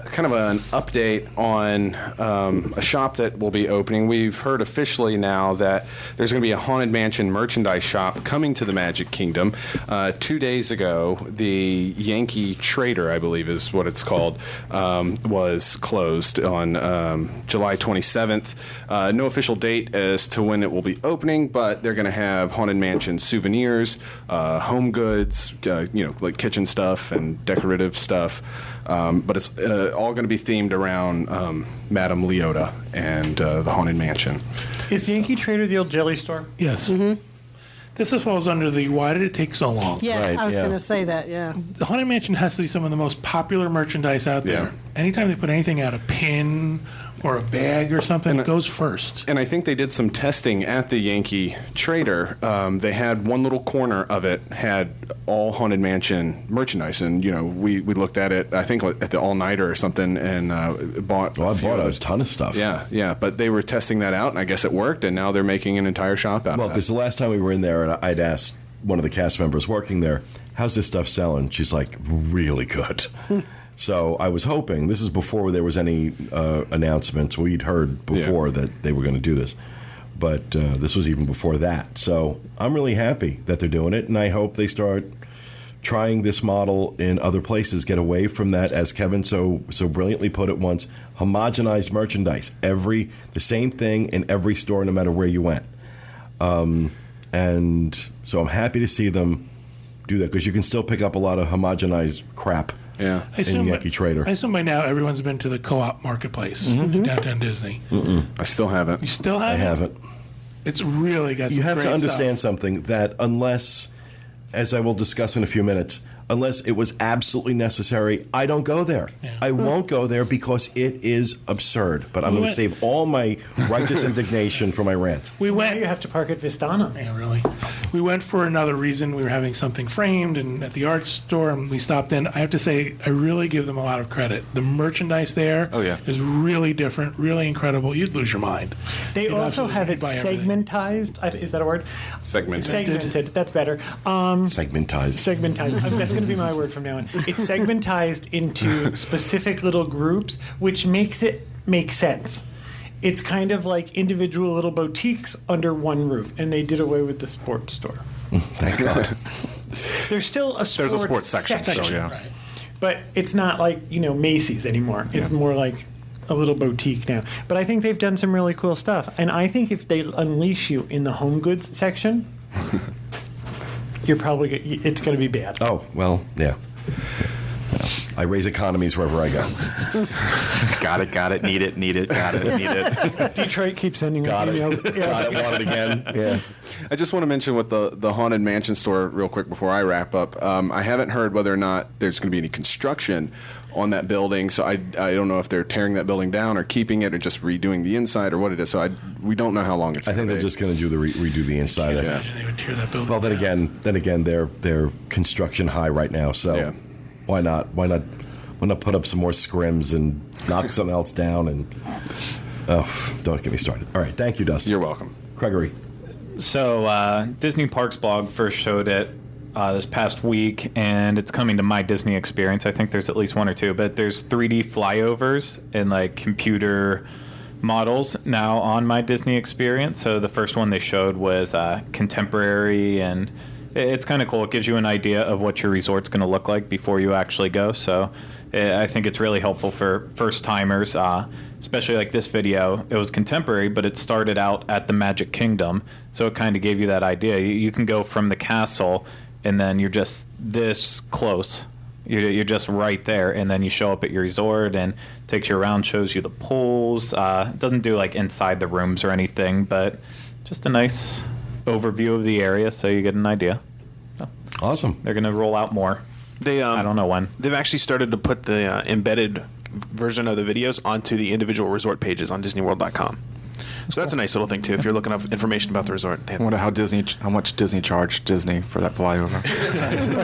kind of an update on a shop that will be opening. We've heard officially now that there's going to be a Haunted Mansion merchandise shop coming to the Magic Kingdom. 2 days ago, the Yankee Trader, I believe is what it's called, was closed on July 27th. No official date as to when it will be opening, but they're going to have Haunted Mansion souvenirs, home goods, like kitchen stuff and decorative stuff. But it's all going to be themed around Madame Leota and the Haunted Mansion. Is Yankee Trader the old jelly store? Yes. This falls under the why did it take so long? Yeah, Right, I was yeah. going to say that, yeah. The Haunted Mansion has to be some of the most popular merchandise out there. Yeah. Anytime they put anything out, a pin or a bag or something, it goes first. And I think they did some testing at the Yankee Trader. They had one little corner of it had all Haunted Mansion merchandise, and we looked at it. I think at the all nighter or something, and bought. Well, I few bought of a those. ton of stuff. Yeah. But they were testing that out, and I guess it worked. And now they're making an entire shop out Well, of because it. the last time we were in there, and I'd asked one of the cast members working there, how's this stuff selling? She's like, really good. So I was hoping, this is before there was any announcements. We'd heard before that they were going to do this. But this was even before that. So I'm really happy that they're doing it, and I hope they start trying this model in other places, get away from that, as Kevin so brilliantly put it once, homogenized merchandise. The same thing in every store, no matter where you went. And so I'm happy to see them do that, because you can still pick up a lot of homogenized crap Yeah. in Yankee Trader. I assume by now everyone's been to the co-op marketplace in downtown Disney. I still haven't. You still I haven't? haven't. It's really got some You have great to understand stuff. something, that unless, as I will discuss in a few minutes, unless it was absolutely necessary, I don't go there. Yeah. I won't go there because it is absurd. But I'm We going to went- save all my righteous indignation for my rant. We Now went. you have to park at Vistana. Yeah, really. We went for another reason. We were having something framed and at the art store, and we stopped in. I have to say, I really give them a lot of credit. The merchandise there is really different, really incredible. You'd lose your mind. They You'd also absolutely have it buy everything. segmentized. Is that a word? Segmented. Segmented. That's better. Segmentized. Segmentized. That's going to be my word from now on. It's segmentized into specific little groups, which makes it make sense. It's kind of like individual little boutiques under one roof, and they did away with the sports store. Thank God. There's still a sports, There's a sports section, so yeah. Right. but it's not like Macy's anymore. It's more like a little boutique now. But I think they've done some really cool stuff, and I think if they unleash you in the home goods section, it's going to be bad. Oh, well, yeah. I raise economies wherever I go. Got it, need it, got it, need it. Detroit keeps sending us emails. Got it, want it again. Yeah. I just want to mention with the Haunted Mansion store real quick before I wrap up. I haven't heard whether or not there's going to be any construction on that building, so I don't know if they're tearing that building down or keeping it or just redoing the inside or what it is. So we don't know how long it's I going think to they're be. just going to do redo the inside. Yeah. Imagine they would tear that building Well, then down. again, they're construction high right now. So Yeah. why not put up some more scrims and knock something else down? And don't get me started. All right, thank you, Dustin. You're welcome. Gregory. So Disney Parks blog first showed it this past week, and it's coming to My Disney Experience. I think there's at least one or two, but there's 3D flyovers and like computer models now on My Disney Experience. So the first one they showed was contemporary, and it's kind of cool. It gives you an idea of what your resort's going to look like before you actually go. So I think it's really helpful for first-timers, especially like this video. It was contemporary, but it started out at the Magic Kingdom, so it kind of gave you that idea. You can go from the castle, and then you're just this close. You're just right there, and then you show up at your resort and takes you around, shows you the pools. It doesn't do like inside the rooms or anything, but just a nice overview of the area so you get an idea. Awesome. They're going to roll out more. I don't know when. They've actually started to put the embedded version of the videos onto the individual resort pages on DisneyWorld.com. So that's a nice little thing too. If you're looking up information about the resort, I wonder how much Disney charged Disney for that flyover.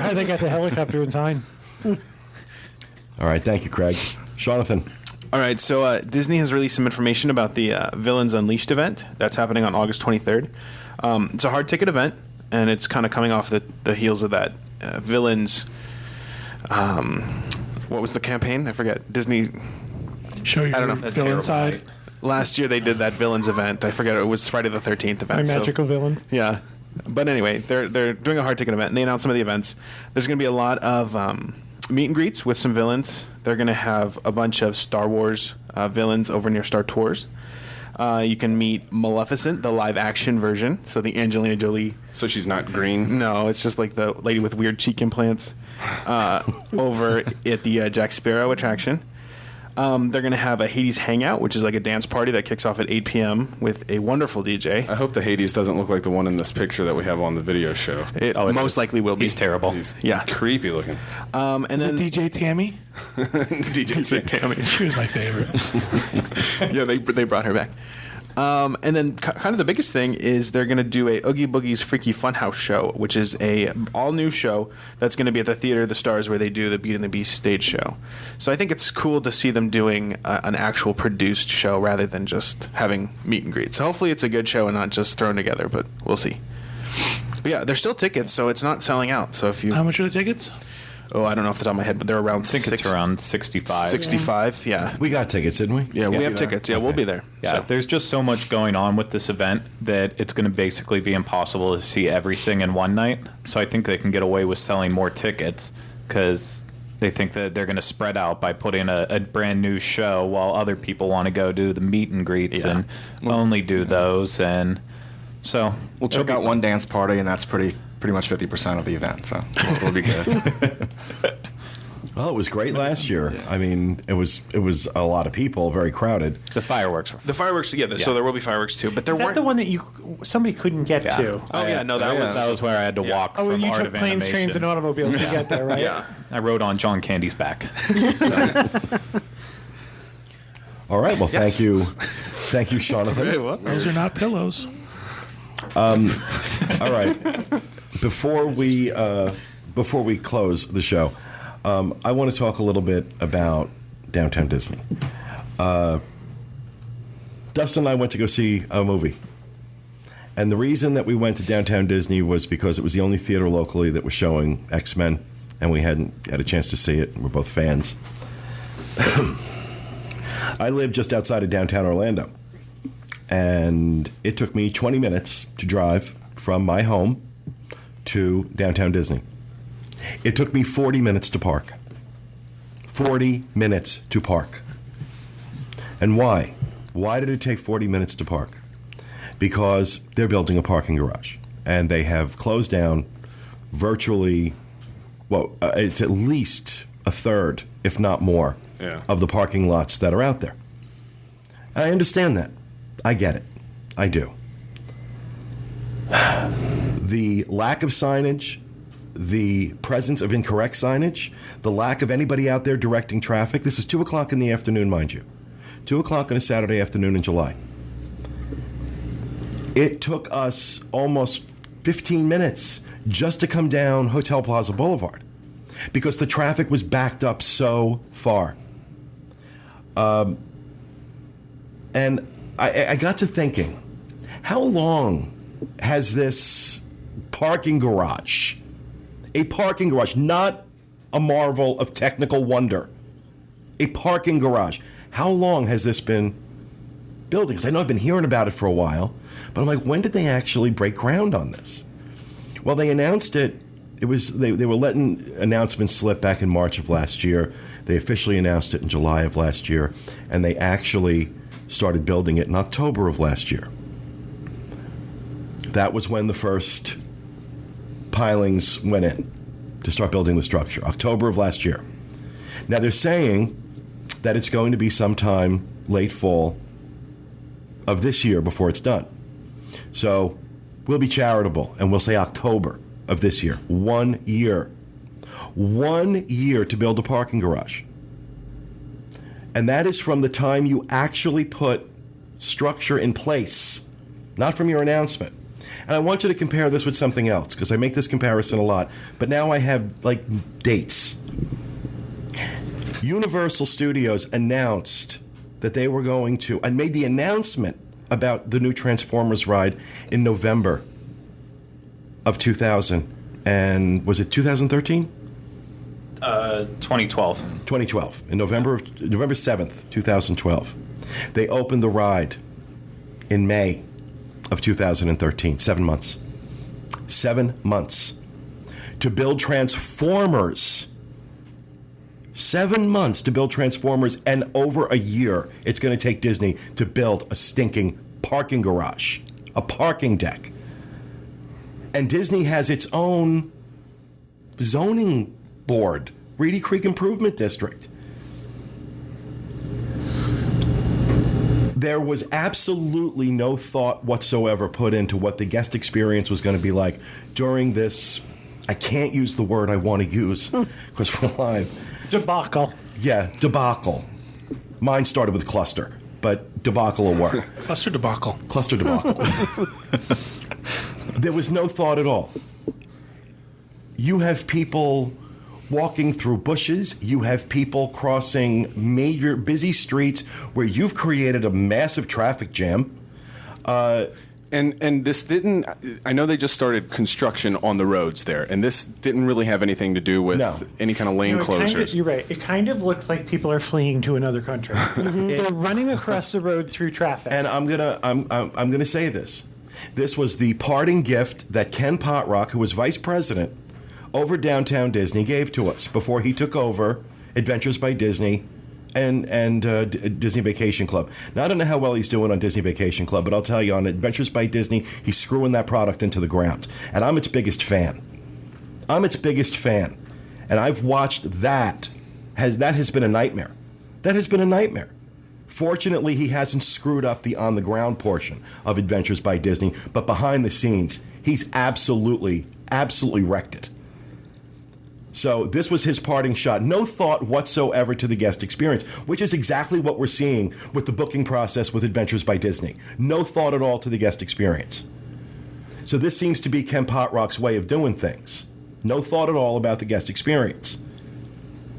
How they got the helicopter in time. All right. Thank you, Craig. Jonathan. All right, so Disney has released some information about the Villains Unleashed event that's happening on August 23rd. It's a hard ticket event, and it's kind of coming off the heels of that Villains. What was the campaign? I forget. Disney. Show your I don't know. villain side. Last year they did that Villains event. I forget. It was Friday the 13th event. My magical villain. Yeah. But anyway, they're doing a hard ticket event, and they announced some of the events. There's going to be a lot of meet and greets with some villains. They're going to have a bunch of Star Wars villains over near Star Tours. You can meet Maleficent, the live-action version, so the Angelina Jolie. So she's not green? No, it's just like the lady with weird cheek implants over at the Jack Sparrow attraction. They're going to have a Hades Hangout, which is like a dance party that kicks off at 8 p.m. with a wonderful DJ. I hope the Hades doesn't look like the one in this picture that we have on the video show. It most likely will be. He's terrible. He's Yeah. creepy looking. And then DJ Tammy? DJ Tammy. She was my favorite. Yeah, they brought her back. And then kind of the biggest thing is they're going to do a Oogie Boogie's Freaky Funhouse show, which is a all-new show that's going to be at the Theater of the Stars where they do the Beauty and the Beast stage show. So I think it's cool to see them doing an actual produced show rather than just having meet and greet. So hopefully it's a good show and not just thrown together, but we'll see. But yeah, there's still tickets, so it's not selling out. So if you... How much are the tickets? Oh, I don't know off the top of my head, but they're around I think it's around 65. 65, yeah. We got tickets, didn't we? Yeah, we have tickets. Yeah, we'll be there. Yeah, So. there's just so much going on with this event that it's going to basically be impossible to see everything in one night. So I think they can get away with selling more tickets because they think that they're going to spread out by putting a brand new show while other people want to go do the meet and greets and only do those. And so We'll check out one dance party, and that's pretty much 50% of the event, so we'll be good. Well, it was great last year. I mean, it was a lot of people, very crowded. the fireworks. The fireworks, yeah, so there will be fireworks too, but there Is that weren't. the one that somebody couldn't get to? Oh yeah, no, That was where I had to walk Oh, from you Art took of planes, Animation. trains, and automobiles to get there, right? Yeah. I rode on John Candy's back. All right. Well, Yes. thank you, Jonathan. Those are not pillows. All right. Before we close the show, I want to talk a little bit about Downtown Disney. Dustin and I went to go see a movie. And the reason that we went to Downtown Disney was because it was the only theater locally that was showing X-Men, and we hadn't had a chance to see it. We're both fans. I live just outside of downtown Orlando, and it took me 20 minutes to drive from my home to Downtown Disney. It took me 40 minutes to park. 40 minutes to park. And why? Why did it take 40 minutes to park? Because they're building a parking garage, and they have closed down virtually, it's at least a third, if not more, of the parking lots that are out there. And I understand that. I get it. I do. The lack of signage, the presence of incorrect signage, the lack of anybody out there directing traffic. This is 2 o'clock in the afternoon, mind you. 2 o'clock on a Saturday afternoon in July. It took us almost 15 minutes just to come down Hotel Plaza Boulevard because the traffic was backed up so far. And I got to thinking, how long has this parking garage, a parking garage, not a marvel of technical wonder, a parking garage, how long has this been building? Because I know I've been hearing about it for a while, but I'm like, when did they actually break ground on this? Well, they announced it. They were letting announcements slip back in March of last year. They officially announced it in July of last year, and they actually started building it in October of last year. That was when the first pilings went in to start building the structure, October of last year. Now they're saying that it's going to be sometime late fall of this year before it's done. So we'll be charitable and we'll say October of this year. 1 year. 1 year to build a parking garage. And that is from the time you actually put structure in place, not from your announcement. And I want you to compare this with something else, because I make this comparison a lot, but now I have, like, dates. Universal Studios announced that they were going to, and made the announcement about the new Transformers ride in November of 2000. And was it 2013? 2012. 2012. In November 7th, 2012. They opened the ride in May of 2013. 7 months. 7 months. To build Transformers. 7 months to build Transformers, and over a year it's going to take Disney to build a stinking parking garage, a parking deck. And Disney has its own zoning board, Reedy Creek Improvement District. There was absolutely no thought whatsoever put into what the guest experience was going to be like during this, I can't use the word I want to use because we're live. Debacle. Yeah, debacle. Mine started with cluster, but debacle will work. Cluster debacle. Cluster debacle. There was no thought at all. You have people walking through bushes. You have people crossing major busy streets where you've created a massive traffic jam. And this didn't, I know they just started construction on the roads there, and this didn't really have anything to do with any kind of lane closures. You're right. It kind of looks like people are fleeing to another country. They're running across the road through traffic. And I'm gonna say this. This was the parting gift that Ken Potrock, who was vice president over Downtown Disney, gave to us before he took over Adventures by Disney and Disney Vacation Club. Now, I don't know how well he's doing on Disney Vacation Club, but I'll tell you, on Adventures by Disney, he's screwing that product into the ground. And I'm its biggest fan. I'm its biggest fan. And I've watched that. That has been a nightmare. That has been a nightmare. Fortunately, he hasn't screwed up the on-the-ground portion of Adventures by Disney, but behind the scenes, he's absolutely wrecked it. So this was his parting shot. No thought whatsoever to the guest experience, which is exactly what we're seeing with the booking process with Adventures by Disney. No thought at all to the guest experience. So this seems to be Ken Potrock's way of doing things. No thought at all about the guest experience.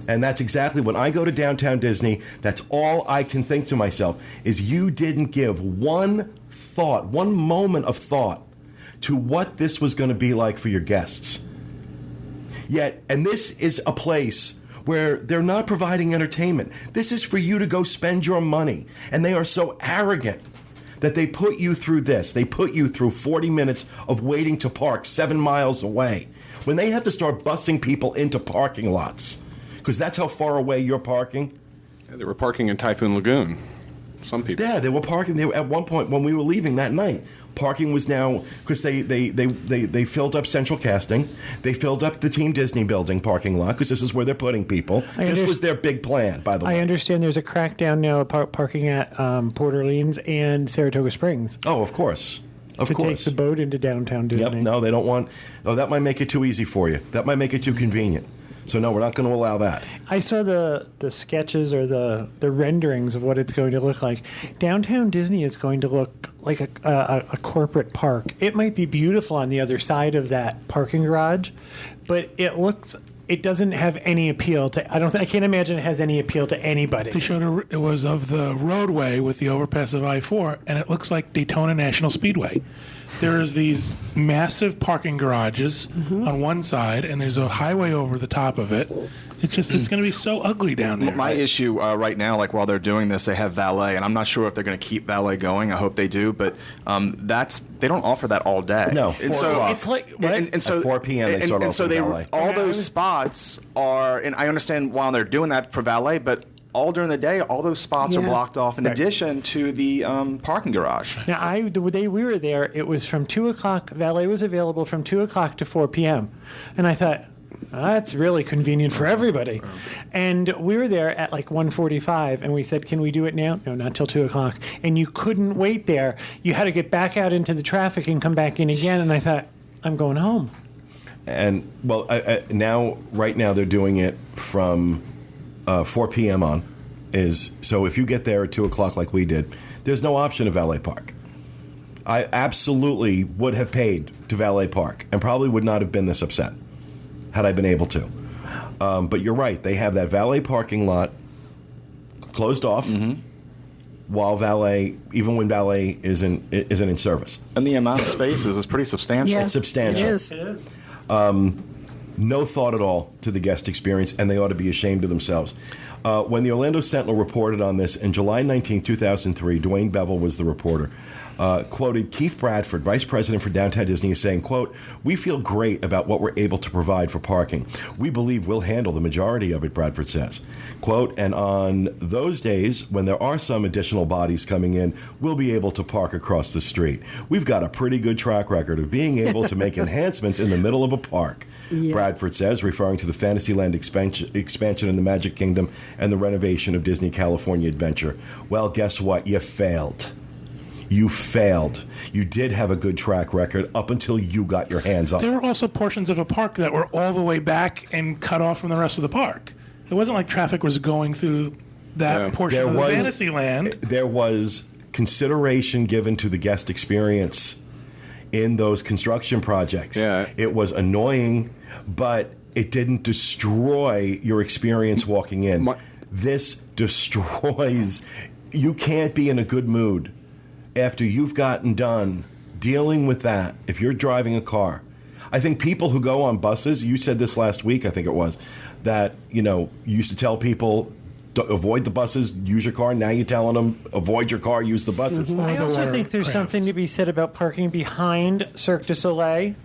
And that's exactly when I go to Downtown Disney, that's all I can think to myself, is you didn't give one thought, one moment of thought to what this was going to be like for your guests. Yet, and this is a place where they're not providing entertainment. This is for you to go spend your money. And they are so arrogant that they put you through this. They put you through 40 minutes of waiting to park 7 miles away, when they have to start busing people into parking lots. Because that's how far away you're parking. Yeah, they were parking in Typhoon Lagoon. Some people. Yeah, they were parking. At one point when we were leaving that night, parking was now, because they filled up Central Casting. They filled up the Team Disney building parking lot, because this is where they're putting people. This was their big plan, by the way. I understand there's a crackdown now parking at Port Orleans and Saratoga Springs. Oh, of course. To take the boat into downtown Disney. Yep, no, they don't want. Oh, that might make it too easy for you. That might make it too convenient. So no, we're not going to allow that. I saw the sketches or the renderings of what it's going to look like. Downtown Disney is going to look like a corporate park. It might be beautiful on the other side of that parking garage, but it doesn't have any appeal to. I can't imagine it has any appeal to anybody. They showed it was of the roadway with the overpass of I-4, and it looks like Daytona National Speedway. There's these massive parking garages on one side, and there's a highway over the top of it. It's going to be so ugly down there. My issue right now, like while they're doing this, they have valet, and I'm not sure if they're going to keep valet going. I hope they do, but they don't offer that all day. No, 4 o'clock. It's like what? And so at 4 p.m. they start offering valet. All those spots are, and I understand while they're doing that for valet, but all during the day, all those spots are blocked off in addition to the parking garage. Now, the day we were there, it was from 2 o'clock. Valet was available from 2 o'clock to 4 p.m. And I thought, that's really convenient for everybody. And we were there at like 1:45, and we said, can we do it now? No, not till 2 o'clock. And you couldn't wait there. You had to get back out into the traffic and come back in again. And I thought, I'm going home. And well, right now they're doing it from 4 p.m. on. So if you get there at 2 o'clock like we did, there's no option of valet park. I absolutely would have paid to valet park and probably would not have been this upset had I been able to. But you're right. They have that valet parking lot closed off while valet, even when valet isn't in service. And the amount of spaces is pretty substantial. Yeah, It's substantial. It is. It is. No thought at all to the guest experience, and they ought to be ashamed of themselves. When the Orlando Sentinel reported on this in July 19, 2003, Dwayne Bevel was the reporter, quoted Keith Bradford, Vice President for Downtown Disney, as saying, quote, "We feel great about what we're able to provide for parking. We believe we'll handle the majority of it," Bradford says. Quote, "And on those days when there are some additional bodies coming in, we'll be able to park across the street. We've got a pretty good track record of being able to make enhancements in the middle of a park," Bradford says, referring to the Fantasyland expansion in the Magic Kingdom and the renovation of Disney California Adventure. Well, guess what? You failed. You failed. You did have a good track record up until you got your hands on it. There were also portions of a park that were all the way back and cut off from the rest of the park. It wasn't like traffic was going through that portion of the Fantasyland. There was consideration given to the guest experience in those construction projects. Yeah. It was annoying, but it didn't destroy your experience walking in. This destroys. You can't be in a good mood after you've gotten done dealing with that if you're driving a car. I think people who go on buses, you said this last week, I think it was, that, you used to tell people, avoid the buses, use your car. Now you're telling them, avoid your car, use the buses. I also think there's something to be said about parking behind Cirque du Soleil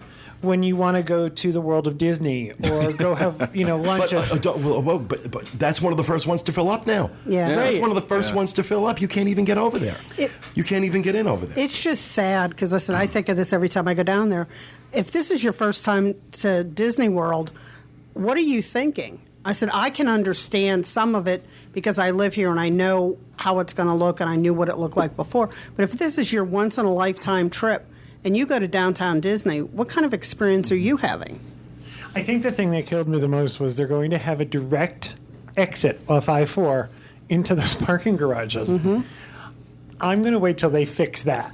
when you want to go to the World of Disney or go have, lunch. But that's one of the first ones to fill up now. Yeah. That's Right. one of the first ones to fill up. You can't even get over there. You can't even get in over there. It's just sad because, listen, I think of this every time I go down there. If this is your first time to Disney World, what are you thinking? I said, I can understand some of it because I live here and I know how it's going to look and I knew what it looked like before. But if this is your once-in-a-lifetime trip and you go to downtown Disney, what kind of experience are you having? I think the thing that killed me the most was they're going to have a direct exit off I-4 into those parking garages. I'm going to wait till they fix that.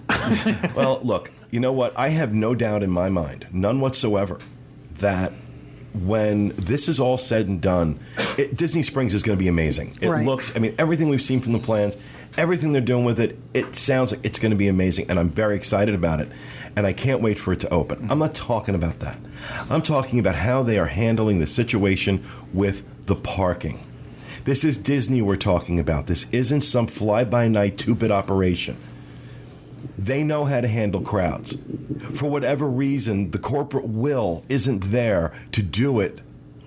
Well, look, you know what? I have no doubt in my mind, none whatsoever, that when this is all said and done, Disney Springs is going to be amazing. It Right. looks, everything we've seen from the plans, everything they're doing with it, it sounds like it's going to be amazing, and I'm very excited about it. And I can't wait for it to open. I'm not talking about that. I'm talking about how they are handling the situation with the parking. This is Disney we're talking about. This isn't some fly-by-night two-bit operation. They know how to handle crowds. For whatever reason, the corporate will isn't there to do it,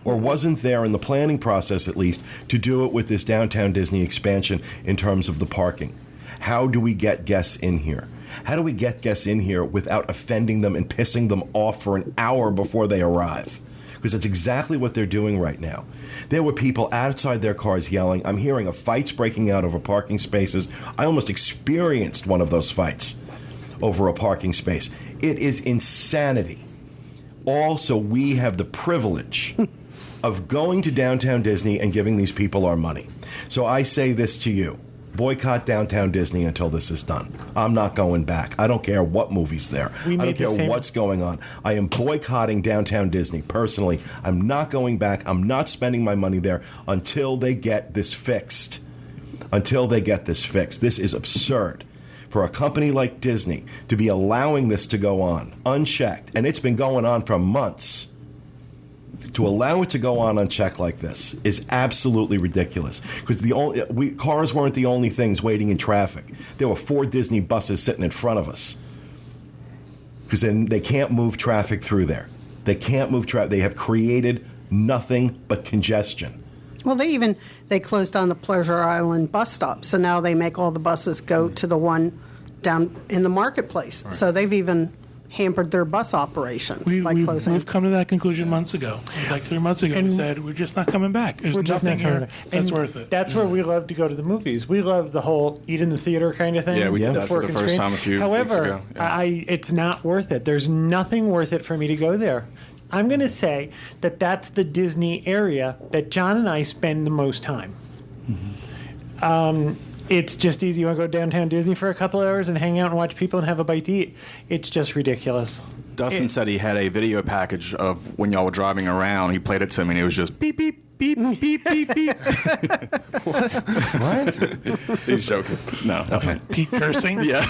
or wasn't there in the planning process at least, to do it with this Downtown Disney expansion in terms of the parking. How do we get guests in here? How do we get guests in here without offending them and pissing them off for an hour before they arrive? Because that's exactly what they're doing right now. There were people outside their cars yelling. I'm hearing of fights breaking out over parking spaces. I almost experienced one of those fights over a parking space. It is insanity. Also, we have the privilege of going to Downtown Disney and giving these people our money. So I say this to you. Boycott Downtown Disney until this is done. I'm not going back. I don't care what movie's there. I don't care what's going on. I am boycotting Downtown Disney personally. I'm not going back. I'm not spending my money there until they get this fixed. This is absurd for a company like Disney to be allowing this to go on unchecked. And it's been going on for months. To allow it to go on unchecked like this is absolutely ridiculous. Because cars weren't the only things waiting in traffic. There were 4 Disney buses sitting in front of us. Because then they can't move traffic through there. They can't move traffic. They have created nothing but congestion. Well, they closed down the Pleasure Island bus stop, so now they make all the buses go to the one down in the marketplace. Right. So they've even hampered their bus operations by closing. We've come to that conclusion months ago. Like 3 months ago, we said, we're just not coming back. There's nothing here that's worth it. That's where we love to go to the movies. We love the whole eat in the theater kind of thing. Yeah, we did that for the first time a few weeks ago. However, it's not worth it. There's nothing worth it for me to go there. I'm going to say that that's the Disney area that John and I spend the most time. It's just easy. You want to go downtown Disney for a couple hours and hang out and watch people and have a bite to eat. It's just ridiculous. Dustin said he had a video package of when y'all were driving around. He played it to me, and it was just beep, beep, beep, beep, beep, beep. What? He's joking. No. Okay. Pete cursing. Yeah.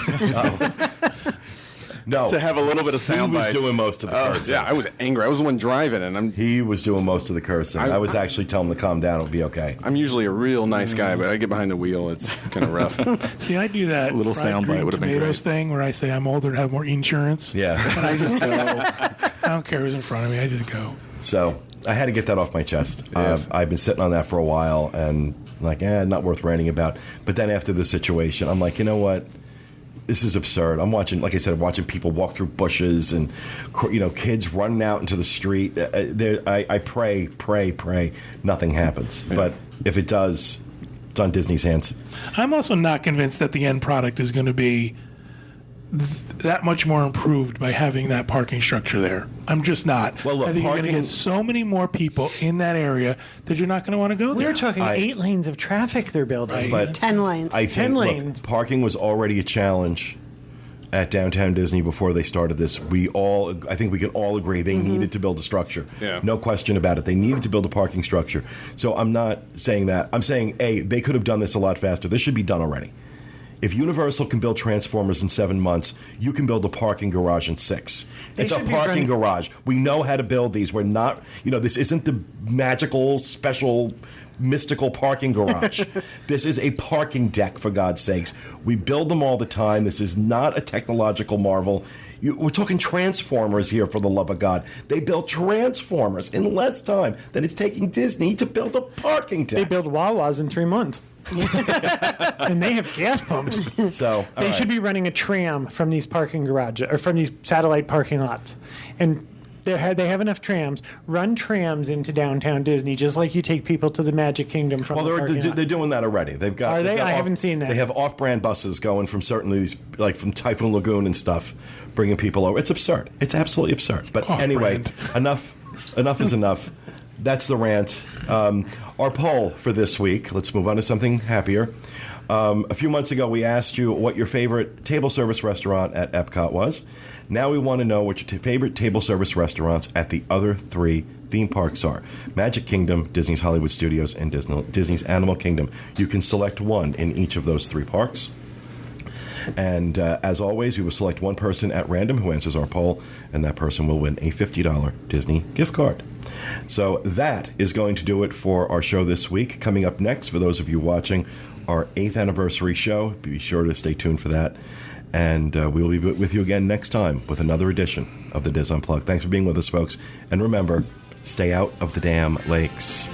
No. To have a little bit of sound He was bites. doing most of the cursing. Yeah, I was angry. I was the one driving, and He was doing most of the cursing. I was actually telling him to calm down. It'll be okay. I'm usually a real nice guy, but I get behind the wheel. It's kind of rough. See, I do that Little fried soundbite green would have been tomatoes great. thing where I say I'm older and have more insurance. Yeah. And I just go. I don't care who's in front of me. I just go. So I had to get that off my chest. Yes. I've been sitting on that for a while and like, not worth ranting about. But then after this situation, I'm like, you know what? This is absurd. I'm watching, like I said, watching people walk through bushes and, kids running out into the street. I pray, nothing happens. But if it does, it's on Disney's hands. I'm also not convinced that the end product is going to be that much more improved by having that parking structure there. I'm just not. Well, look, I think you're going to parking- get so many more people in that area that you're not going to want to go there. We're talking 8 lanes of traffic they're building. Right. But 10 lanes. I 10 think lanes. parking was already a challenge at Downtown Disney before they started this. I think we can all agree they needed to build a structure. Yeah. No question about it. They needed to build a parking structure. So I'm not saying that. I'm saying, they could have done this a lot faster. This should be done already. If Universal can build Transformers in 7 months, you can build a parking garage in 6. It's a should be parking running- garage. We know how to build these. We're not, this isn't the magical, special, mystical parking garage. This is a parking deck, for God's sakes. We build them all the time. This is not a technological marvel. We're talking Transformers here, for the love of God. They built Transformers in less time than it's taking Disney to build a parking deck. They build Wawas in 3 months. And they have gas pumps. So They should be running a tram from these parking garages or from these satellite parking lots. And they have enough trams. Run trams into downtown Disney, just like you take people to the Magic Kingdom from the parking lot. they're doing that already. They've got. Are they've they? got I haven't seen that. They have off-brand buses going from certain of these, like from Typhoon Lagoon and stuff, bringing people over. It's absurd. It's absolutely absurd. But anyway, enough is enough. That's the rant. Our poll for this week. Let's move on to something happier. A few months ago, we asked you what your favorite table service restaurant at Epcot was. Now we want to know what your favorite table service restaurants at the other 3 theme parks are. Magic Kingdom, Disney's Hollywood Studios, and Disney's Animal Kingdom. You can select one in each of those 3 parks. And as always, we will select one person at random who answers our poll, and that person will win a $50 Disney gift card. So that is going to do it for our show this week. Coming up next, for those of you watching, our 8th anniversary show. Be sure to stay tuned for that. And we will be with you again next time with another edition of the DIS Unplugged. Thanks for being with us, folks. And remember, stay out of the damn lakes.